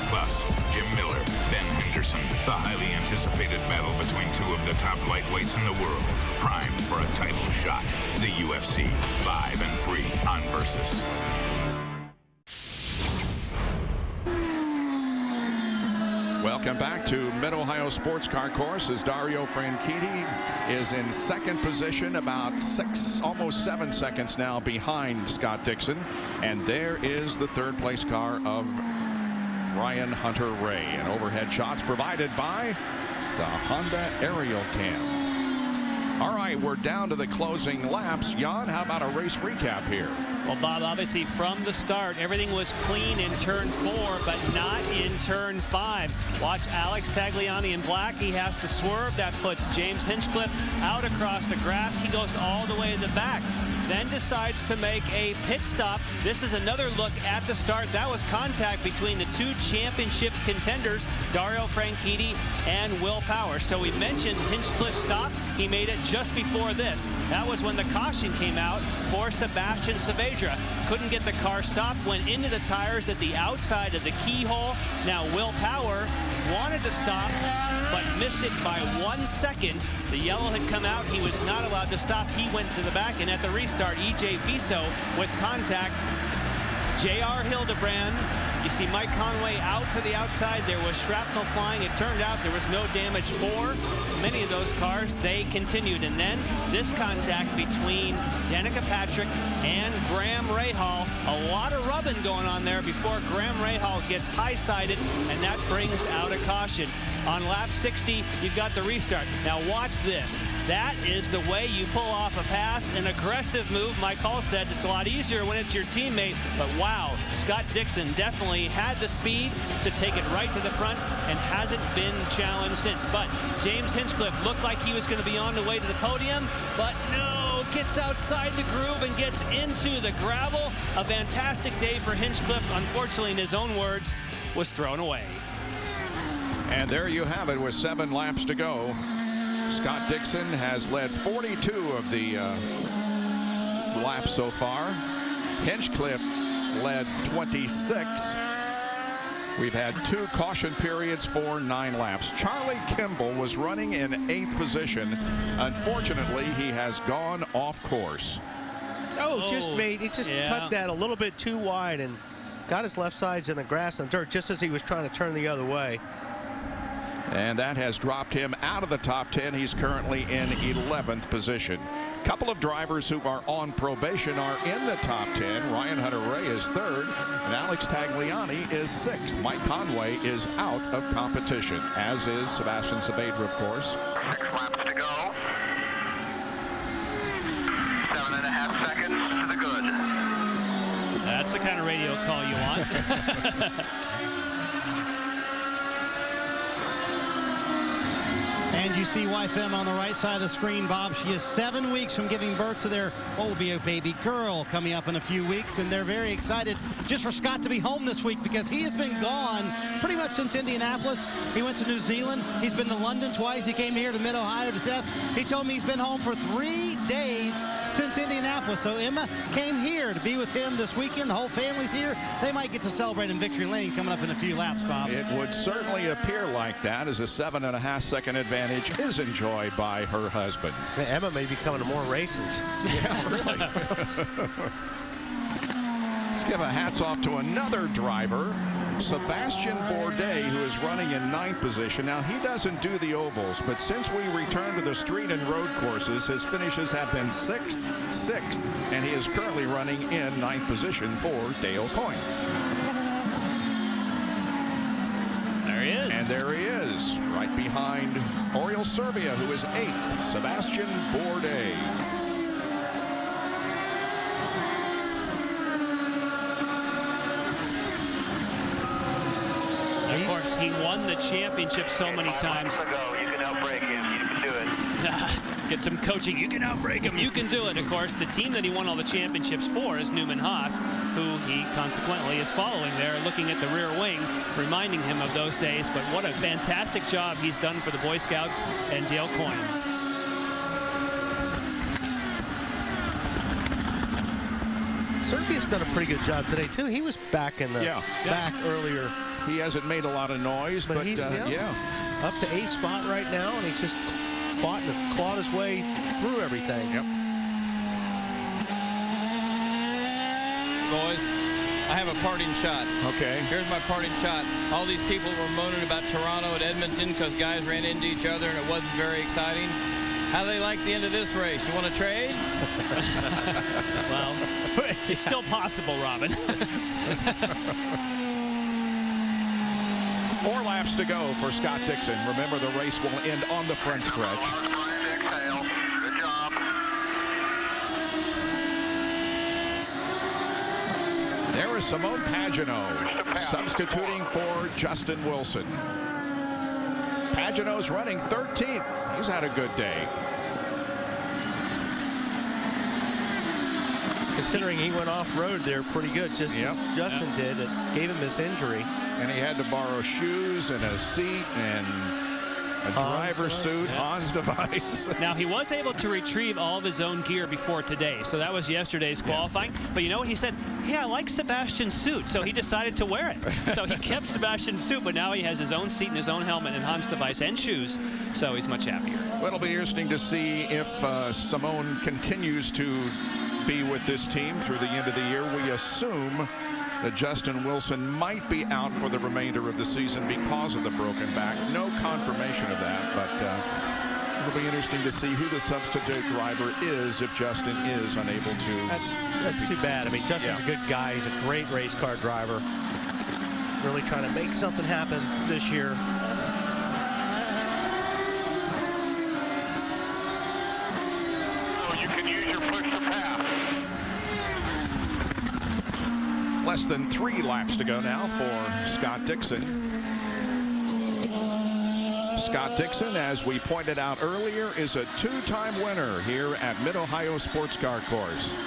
Plus, Jim Miller, Ben Henderson, the highly anticipated battle between two of the top lightweights in the world, primed for a title shot. The UFC, live and free on Versus. Welcome back to Mid-Ohio Sports Car Course as Dario Franchitti is in second position, about almost 7 seconds now behind Scott Dixon. And there is the third place car of Ryan Hunter-Reay. And overhead shots provided by the Honda Aerial Cam. All right, we're down to the closing laps. Jan, how about a race recap here? Well, Bob, obviously from the start, everything was clean in turn 4, but not in turn 5. Watch Alex Tagliani in black. He has to swerve. That puts James Hinchcliffe out across the grass. He goes all the way in the back. Then decides to make a pit stop. This is another look at the start. That was contact between the two championship contenders, Dario Franchitti and Will Power. So we mentioned Hinchcliffe's stop. He made it just before this. That was when the caution came out for Sebastian Saavedra. Couldn't get the car stopped, went into the tires at the outside of the keyhole. Now Will Power wanted to stop, but missed it by 1 second. The yellow had come out. He was not allowed to stop. He went to the back, and at the restart, E.J. Viso with contact. J.R. Hildebrand. You see Mike Conway out to the outside. There was shrapnel flying. It turned out there was no damage for many of those cars. They continued. And then this contact between Danica Patrick and Graham Rahal. A lot of rubbing going on there before Graham Rahal gets high-sided, and that brings out a caution. On lap 60, you've got the restart. Now watch this. That is the way you pull off a pass, an aggressive move. Mike Hall said it's a lot easier when it's your teammate, but wow, Scott Dixon definitely had the speed to take it right to the front and hasn't been challenged since. But James Hinchcliffe looked like he was going to be on the way to the podium, but no, gets outside the groove and gets into the gravel. A fantastic day for Hinchcliffe, unfortunately, in his own words, was thrown away. And there you have it with 7 laps to go. Scott Dixon has led 42 of the laps so far. Hinchcliffe led 26. We've had 2 caution periods for 9 laps. Charlie Kimball was running in 8th position. Unfortunately, he has gone off course. He just cut that a little bit too wide and got his left sides in the grass and dirt just as he was trying to turn the other way. And that has dropped him out of the top 10. He's currently in 11th position. A couple of drivers who are on probation are in the top 10. Ryan Hunter-Reay is 3rd, and Alex Tagliani is 6th. Mike Conway is out of competition, as is Sebastian Saavedra, of course. 6 laps to go. 7.5 seconds to the good. That's the kind of radio call you want. And you see wife Emma on the right side of the screen, Bob. She is 7 weeks from giving birth to their, what will be a baby girl coming up in a few weeks. And they're very excited just for Scott to be home this week because he has been gone pretty much since Indianapolis. He went to New Zealand. He's been to London twice. He came here to Mid-Ohio to test. He told me he's been home for 3 days since Indianapolis. So Emma came here to be with him this weekend. The whole family's here. They might get to celebrate in Victory Lane coming up in a few laps, Bob. It would certainly appear like that as a 7.5 second advantage is enjoyed by her husband. Emma may be coming to more races. Yeah, really. Let's give a hats off to another driver, Sebastian Bourdais, who is running in 9th position. Now, he doesn't do the ovals, but since we returned to the street and road courses, his finishes have been 6th, 6th, and he is currently running in 9th position for Dale Coyne. There he is. And there he is, right behind Oriol Serbia, who is 8th, Sebastian Bourdais. Of course, he won won the championship so many times. You can outbrake him. You can do it. Get some coaching. You can outbrake him. You can do it. Of course, the team that he won all the championships for is Newman Haas, who he consequently is following there, looking at the rear wing, reminding him of those days. But what a fantastic job he's done for the Boy Scouts and Dale Coyne. Serbia's done a pretty good job today, too. He was back in the back earlier. He hasn't made a lot of noise, but he's up to 8th spot right now, and he's just fought and clawed his way through everything. Yep. Boys, I have a parting shot. Okay. Here's my parting shot. All these people were moaning about Toronto and Edmonton because guys ran into each other and it wasn't very exciting. How do they like the end of this race? You want to trade? Well, it's still possible, Robin. 4 laps to go for Scott Dixon. Remember, the race will end on the front stretch. Good job. There is Simone Pagenaud substituting for Justin Wilson. Pagenaud's running 13th. He's had a good day. Considering he went off-road there pretty good, just as Justin did. It gave him his injury. And he had to borrow shoes and a seat and a driver's suit, Hans device. Now, he was able to retrieve all of his own gear before today, so that was yesterday's qualifying. But you know what he said? Hey, I like Sebastian's suit, so he decided to wear it. So he kept Sebastian's suit, but now he has his own seat and his own helmet and Hans device and shoes, so he's much happier. Well, it'll be interesting to see if Simone continues to be with this team through the end of the year. We assume that Justin Wilson might be out for the remainder of the season because of the broken back. No confirmation of that, but it'll be interesting to see who the substitute driver is if Justin is unable to. That's too bad. I mean, Justin's a good guy. He's a great race car driver. Really trying to make something happen this year. Less than 3 laps to go now for Scott Dixon. Scott Dixon, as we pointed out earlier, is a 2-time winner here at Mid-Ohio Sports Car Course.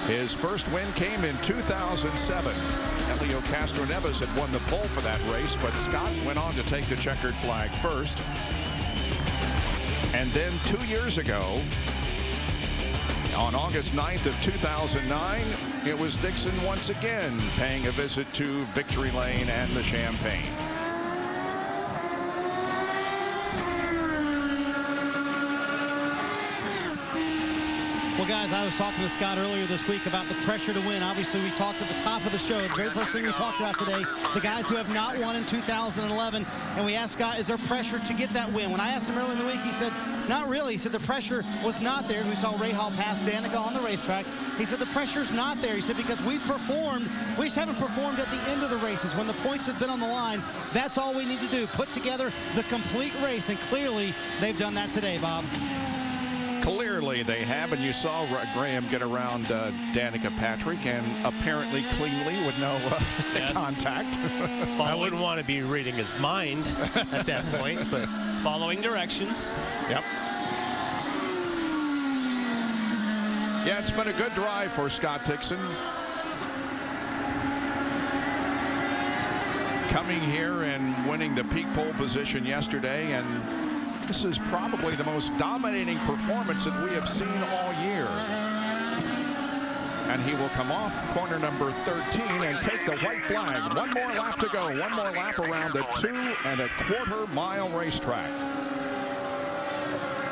His first win came in 2007. Helio Castroneves had won the pole for that race, but Scott went on to take the checkered flag first. And then 2 years ago, on August 9th of 2009, it was Dixon once again paying a visit to Victory Lane and the Champagne. Well, guys, I was talking to Scott earlier this week about the pressure to win. Obviously, we talked at the top of the show. The very first thing we talked about today, the guys who have not won in 2011. And we asked Scott, is there pressure to get that win? When I asked him earlier in the week, he said, not really. He said the pressure was not there. We saw Ray Hall pass Danica on the racetrack. He said the pressure's not there. He said because we've performed, we just haven't performed at the end of the races. When the points have been on the line, that's all we need to do. Put together the complete race. And clearly, they've done that today, Bob. Clearly they have, and you saw Graham get around Danica Patrick, and apparently cleanly with no contact. I wouldn't want to be reading his mind at that point, but following directions. Yep. Yeah, it's been a good drive for Scott Dixon. Coming here and winning the peak pole position yesterday, and this is probably the most dominating performance that we have seen all year. And he will come off corner number 13 and take the white flag. 1 more lap to go. 1 more lap around the 2¼ mile racetrack.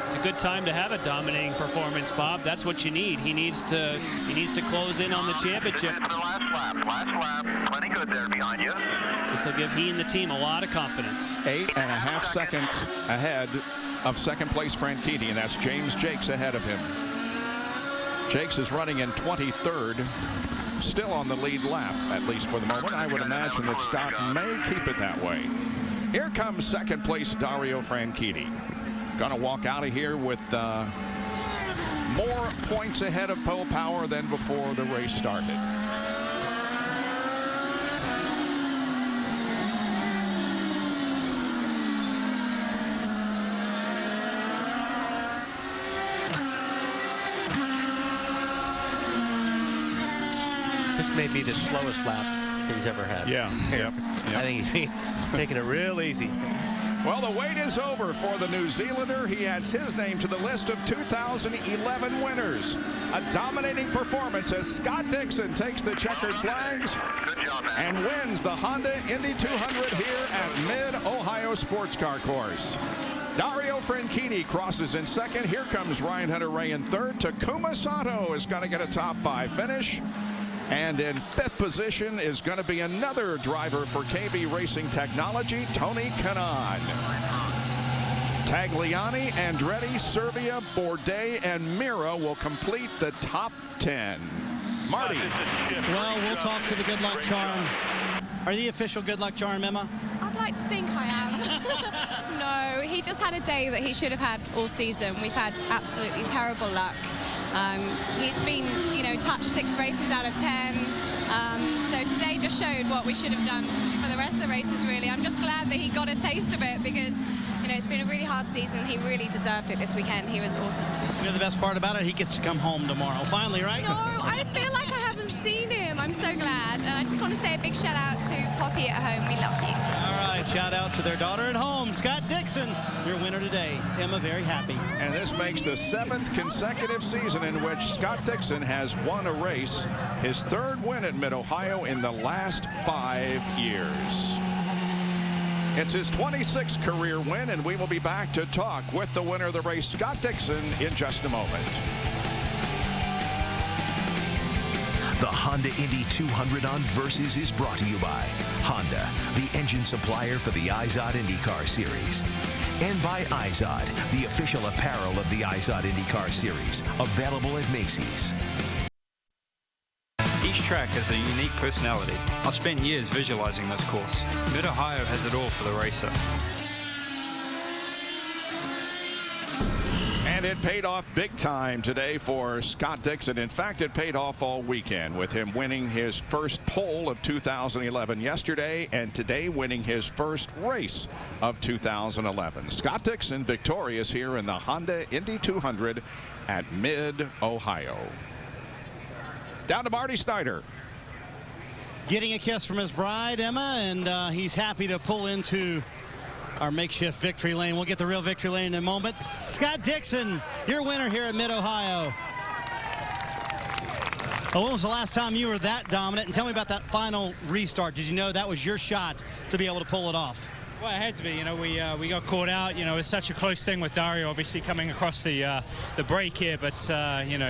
It's a good time to have a dominating performance, Bob. That's what you need. He needs to close in on the championship. Last lap. Plenty good there behind you. This will give he and the team a lot of confidence. 8.5 seconds ahead of second place Franchitti, and that's James Jakes ahead of him. Jakes is running in 23rd, still on the lead lap, at least for the moment. I would imagine that Scott may keep it that way. Here comes second place Dario Franchitti. Gonna walk out of here with more points ahead of pole power than before the race started. This may be the slowest lap he's ever had. Yeah. Yep. I think he's taking it real easy. Well, the wait is over for the New Zealander. He adds his name to the list of 2011 winners. A dominating performance as Scott Dixon takes the checkered flags and wins the Honda Indy 200 here at Mid-Ohio Sports Car Course. Dario Franchitti crosses in second. Here comes Ryan Hunter-Reay in third. Takuma Sato is going to get a top 5 finish. And in 5th position is going to be another driver for KB Racing Technology, Tony Kanaan. Tagliani, Andretti, Servia, Bourdais, and Mira will complete the top 10. Marty. Well, we'll talk to the good luck charm. Are you the official good luck charm, Emma? I'd like to think I am. No, he just had a day that he should have had all season. We've had absolutely terrible luck. He's been, touched 6 races out of 10. So today just showed what we should have done for the rest of the races, really. I'm just glad that he got a taste of it because, it's been a really hard season. He really deserved it this weekend. He was awesome. The best part about it, he gets to come home tomorrow. Finally, right? No, I feel like I haven't seen him. I'm so glad. And I just want to say a big shout out to Poppy at home. We love you. All right, shout out to their daughter at home, Scott Dixon, your winner today. Emma, very happy. And this makes the 7th consecutive season in which Scott Dixon has won a race, his 3rd win at Mid-Ohio in the last 5 years. It's his 26th career win, and we will be back to talk with the winner of the race, Scott Dixon, in just a moment. The Honda Indy 200 on Versus is brought to you by Honda, the engine supplier for the IZOD IndyCar Series. And by IZOD, the official apparel of the IZOD IndyCar Series, available at Macy's. Each track has a unique personality. I've spent years visualizing this course. Mid-Ohio has it all for the racer. And it paid off big time today for Scott Dixon. In fact, it paid off all weekend with him winning his first pole of 2011 yesterday and today winning his first race of 2011. Scott Dixon victorious here in the Honda Indy 200 at Mid-Ohio. Down to Marty Snyder. Getting a kiss from his bride, Emma, and he's happy to pull into our makeshift victory lane. We'll get the real victory lane in a moment. Scott Dixon, your winner here at Mid-Ohio. Well, when was the last time you were that dominant? And tell me about that final restart. Did you know that was your shot to be able to pull it off? Well, it had to be. We got caught out. It was such a close thing with Dario, obviously coming across the break here. But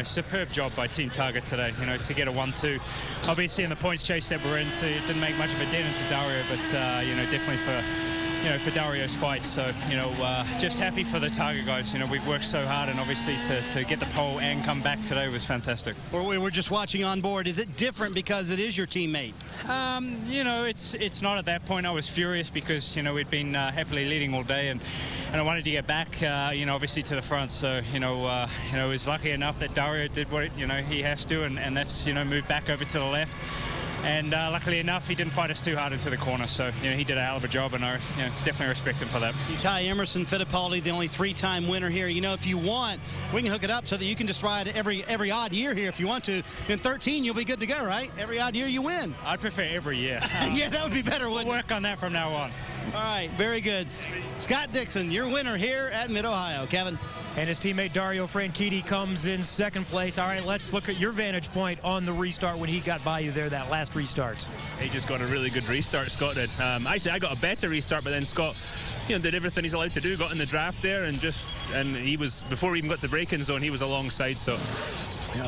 superb job by Team Target today. To get a 1-2. Obviously, in the points chase that we're into, it didn't make much of a dent into Dario, but definitely for Dario's fight. So just happy for the Target guys. We've worked so hard, and obviously to get the pole and come back today was fantastic. We were just watching on board. Is it different because it is your teammate? It's not at that point. I was furious because we'd been happily leading all day, and I wanted to get back obviously to the front. So it was lucky enough that Dario did what he has to, and that's moved back over to the left. And luckily enough, he didn't fight us too hard into the corner. So, he did a hell of a job, and I definitely respect him for that. Ty Emerson Fittipaldi, the only 3-time winner here. If you want, we can hook it up so that you can just ride every odd year here if you want to. In 13, you'll be good to go, right? Every odd year you win. I'd prefer every year. Yeah, that would be better, We'll work on that from now on. All right, very good. Scott Dixon, your winner here at Mid-Ohio. Kevin? And his teammate Dario Franchitti comes in second place. All right, let's look at your vantage point on the restart when he got by you there, that last restart. He just got a really good restart, Scott did. Actually, I got a better restart, but then Scott, did everything he's allowed to do, got in the draft there, and he was, before we even got to the braking zone, he was alongside, so...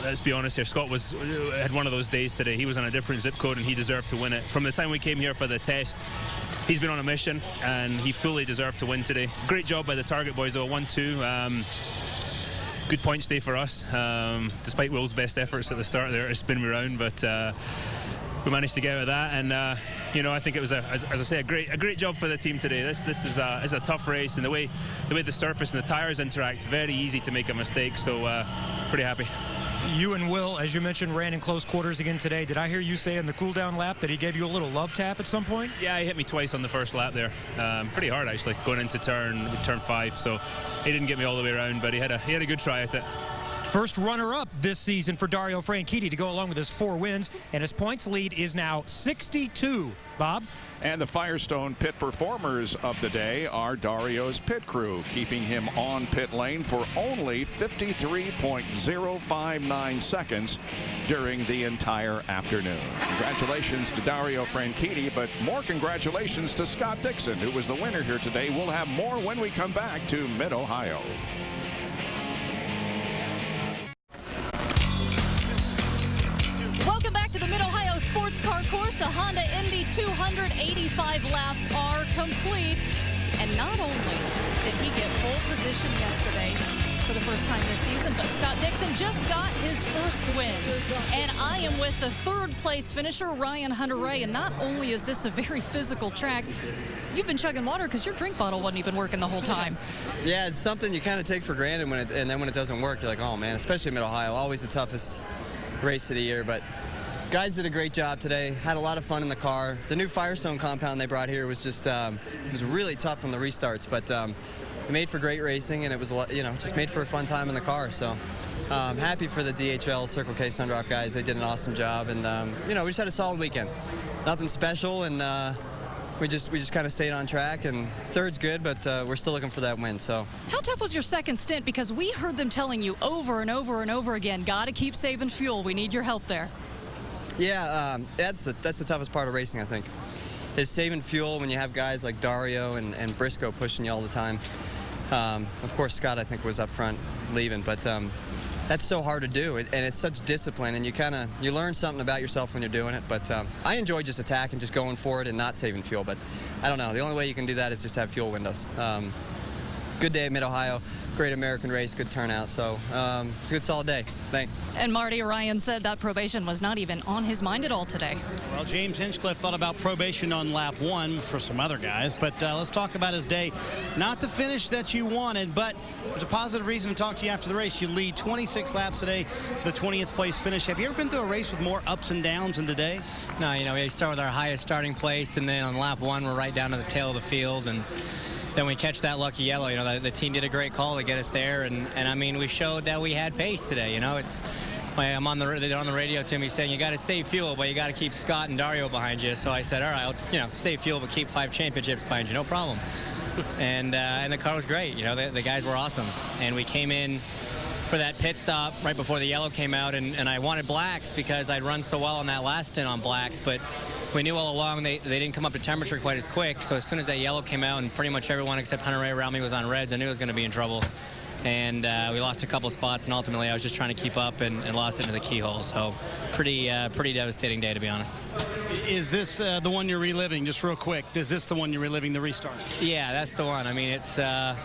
let's be honest here, Scott had one of those days today. He was on a different zip code, and he deserved to win it. From the time we came here for the test, he's been on a mission, and he fully deserved to win today. Great job by the Target boys, though, 1-2. Good points day for us, despite Will's best efforts at the start there to spin me around, but we managed to get out of that, and I think it was, as I say, a great job for the team today. This is a tough race, and the way the surface and the tires interact, very easy to make a mistake, so pretty happy. You and Will, as you mentioned, ran in close quarters again today. Did I hear you say in the cool-down lap that he gave you a little love tap at some point? Yeah, he hit me twice on the first lap there. Pretty hard, actually, going into turn 5. So he didn't get me all the way around, but he had a good try at it. first runner-up this season for Dario Franchitti to go along with his 4 wins, and his points lead is now 62. Bob? And the Firestone pit performers of the day are Dario's pit crew, keeping him on pit lane for only 53.059 seconds during the entire afternoon. Congratulations to Dario Franchitti, but more congratulations to Scott Dixon, who was the winner here today. We'll have more when we come back to Mid-Ohio. Welcome back to the Mid-Ohio Sports Car Course. The Honda Indy 285 laps are complete. And not only did he get pole position yesterday for the first time this season, but Scott Dixon just got his first win. And I am with the 3rd place finisher, Ryan Hunter-Reay. And not only is this a very physical track, you've been chugging water because your drink bottle wasn't even working the whole time. Yeah, it's something you kind of take for granted, and then when it doesn't work, you're like, oh man, especially Mid-Ohio, always the toughest race of the year. But guys did a great job today. Had a lot of fun in the car. The new Firestone compound they brought here was just it was really tough on the restarts, but it made for great racing, and it was just made for a fun time in the car. So happy for the DHL Circle K Sundrop guys. They did an awesome job, and we just had a solid weekend. Nothing special, and we just kind of stayed on track, and 3rd's good, but we're still looking for that win. So how tough was your second stint? Because we heard them telling you over and over and over again, got to keep saving fuel. We need your help there. Yeah, that's the toughest part of racing, I think, is saving fuel when you have guys like Dario and Briscoe pushing you all the time. Of course, Scott, I think, was up front leaving, but that's so hard to do, and it's such discipline, and you learn something about yourself when you're doing it. But I enjoy just attacking, just going for it and not saving fuel. But I don't know, the only way you can do that is just have fuel windows. Good day at Mid-Ohio. Great American race, good turnout. So it's a good, solid day. Thanks. And Marty Ryan said that probation was not even on his mind at all today. Well, James Hinchcliffe thought about probation on lap 1 for some other guys, but let's talk about his day. Not the finish that you wanted, but there's a positive reason to talk to you after the race. You lead 26 laps today, the 20th place finish. Have you ever been through a race with more ups and downs than today? No, we start with our highest starting place, and then on lap 1, we're right down to the tail of the field, and then we catch that lucky yellow. The team did a great call to get us there, and I mean, we showed that we had pace today. I'm on the radio to me saying you got to save fuel, but you got to keep Scott and Dario behind you. So I said, all right, I'll save fuel, but keep 5 championships behind you, no problem. And the car was great. The guys were awesome, and we came in for that pit stop right before the yellow came out, and I wanted blacks because I'd run so well on that last stint on blacks, but we knew all along they didn't come up to temperature quite as quick. So as soon as that yellow came out, and pretty much everyone except Hunter-Reay around me was on reds, I knew I was going to be in trouble. And we lost a couple spots, and ultimately I was just trying to keep up and lost into the keyhole. So pretty devastating day, to be honest. Is this the one you're reliving, just real quick? Is this the one you're reliving, the restart? Yeah, that's the one. I mean, it's I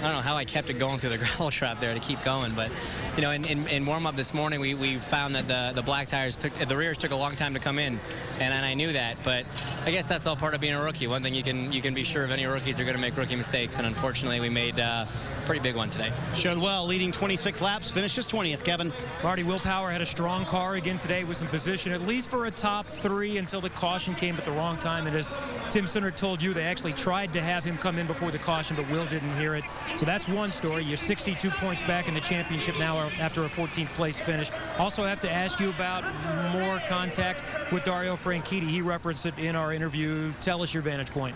don't know how I kept it going through the gravel trap there to keep going, but in warm-up this morning we found that the black tires the rears took a long time to come in, and I knew that, but I guess that's all part of being a rookie. One thing you can be sure of, any rookies are going to make rookie mistakes, and unfortunately we made a pretty big one today. Showed well, leading 26 laps, finishes 20th. Kevin. Marty, Will Power had a strong car again today, was in position at least for a top 3 until the caution came at the wrong time. And as Tim Sinner told you, they actually tried to have him come in before the caution, but Will didn't hear it. So that's one story. You're 62 points back in the championship now after a 14th place finish. Also have to ask you about more contact with Dario Franchitti. He referenced it in our interview. Tell us your vantage point.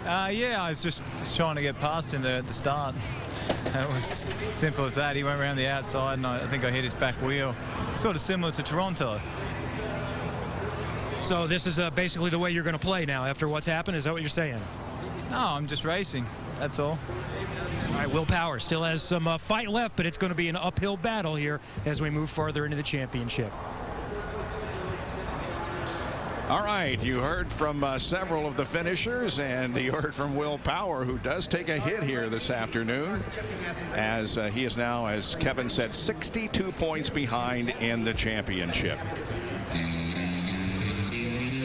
Yeah, I was just trying to get past him there at the start. It was simple as that. He went around the outside, and I think I hit his back wheel. Sort of similar to Toronto. So this is basically the way you're going to play now after what's happened? Is that what you're saying? No, I'm just racing. That's all. All right, Will Power still has some fight left, but it's going to be an uphill battle here as we move further into the championship. All right, you heard from several of the finishers, and you heard from Will Power, who does take a hit here this afternoon, as he is now, as Kevin said, 62 points behind in the championship.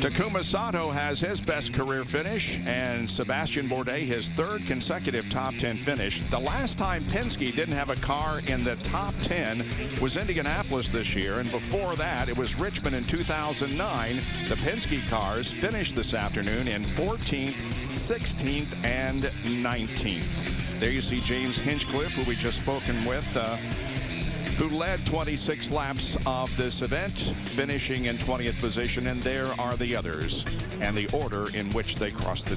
Takuma Sato has his best career finish, and Sebastian Bourdais his 3rd consecutive top 10 finish. The last time Penske didn't have a car in the top 10 was Indianapolis this year, and before that it was Richmond in 2009. The Penske cars finished this afternoon in 14th, 16th, and 19th. There you see James Hinchcliffe, who we just spoken with. who led 26 laps of this event, finishing in 20th position. And there are the others and the order in which they crossed the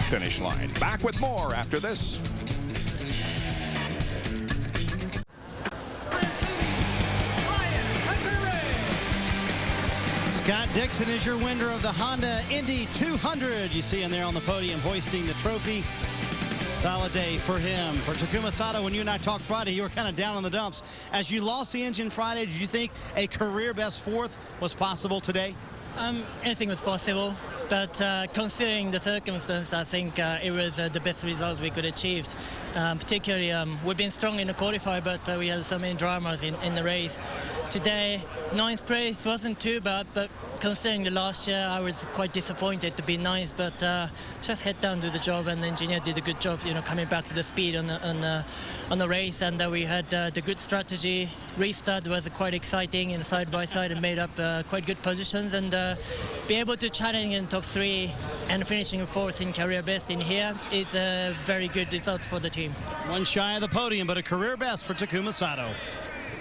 finish line. Back with more after this. Scott Dixon is your winner of the Honda Indy 200. You see him there on the podium hoisting the trophy. Solid day for him. For Takuma Sato, when you and I talked Friday, you were kind of down in the dumps. As you lost the engine Friday, did you think a career best fourth was possible today? Anything was possible, but considering the circumstance, I think it was the best result we could achieve. Particularly, we've been strong in the qualifier, but we had so many dramas in the race. Today, ninth place wasn't too bad, but considering the last year, I was quite disappointed to be ninth, but just head down to the job, and the engineer did a good job, coming back to the speed on the race, and we had the good strategy. Restart was quite exciting in side by side and made up quite good positions, and be able to challenge in top three and finishing fourth in career best in here is a very good result for the team. One shy of the podium, but a career best for Takuma Sato.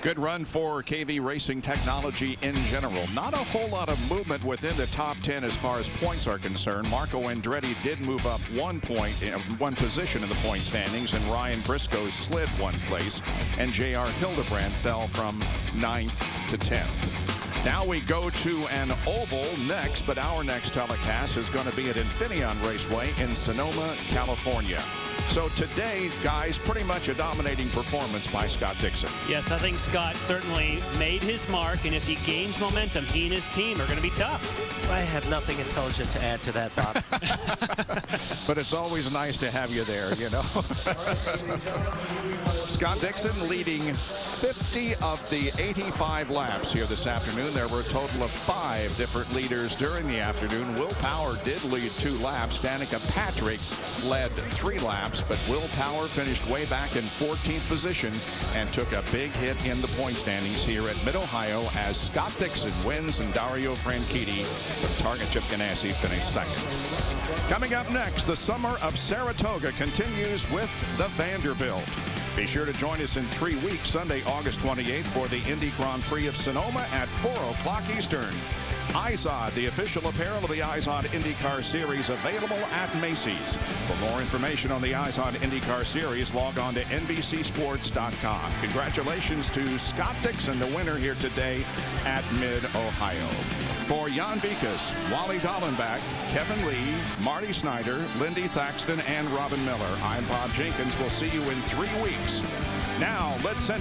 Good run for KV Racing Technology in general. Not a whole lot of movement within the top 10 as far as points are concerned. Marco Andretti did move up 1 position in the point standings, and Ryan Briscoe slid 1 place, and J.R. Hildebrand fell from 9th to 10th. Now we go to an oval next, but our next telecast is going to be at Infineon Raceway in Sonoma, California. So today, guys, pretty much a dominating performance by Scott Dixon. Yes, I think Scott certainly made his mark, and if he gains momentum, he and his team are going to be tough. I have nothing intelligent to add to that, Bob. But it's always nice to have you there, Scott Dixon leading 50 of the 85 laps here this afternoon. There were a total of 5 different leaders during the afternoon. Will Power did lead 2 laps. Danica Patrick led 3 laps, but Will Power finished way back in 14th position and took a big hit in the point standings here at Mid-Ohio as Scott Dixon wins and Dario Franchitti from Target Chip Ganassi finished second. Coming up next, the summer of Saratoga continues with the Vanderbilt. Be sure to join us in 3 weeks, Sunday, August 28th, for the Indy Grand Prix of Sonoma at 4 o'clock Eastern. IZOD, the official apparel of the IZOD IndyCar Series, available at Macy's. For more information on the IZOD IndyCar Series, log on to NBCSports.com. Congratulations to Scott Dixon, the winner here today at Mid-Ohio. For Jan Vikas, Wally Dallenbach, Kevin Lee, Marty Snyder, Lindy Thaxton, and Robin Miller, I'm Bob Jenkins. We'll see you in 3 weeks. Now, let's send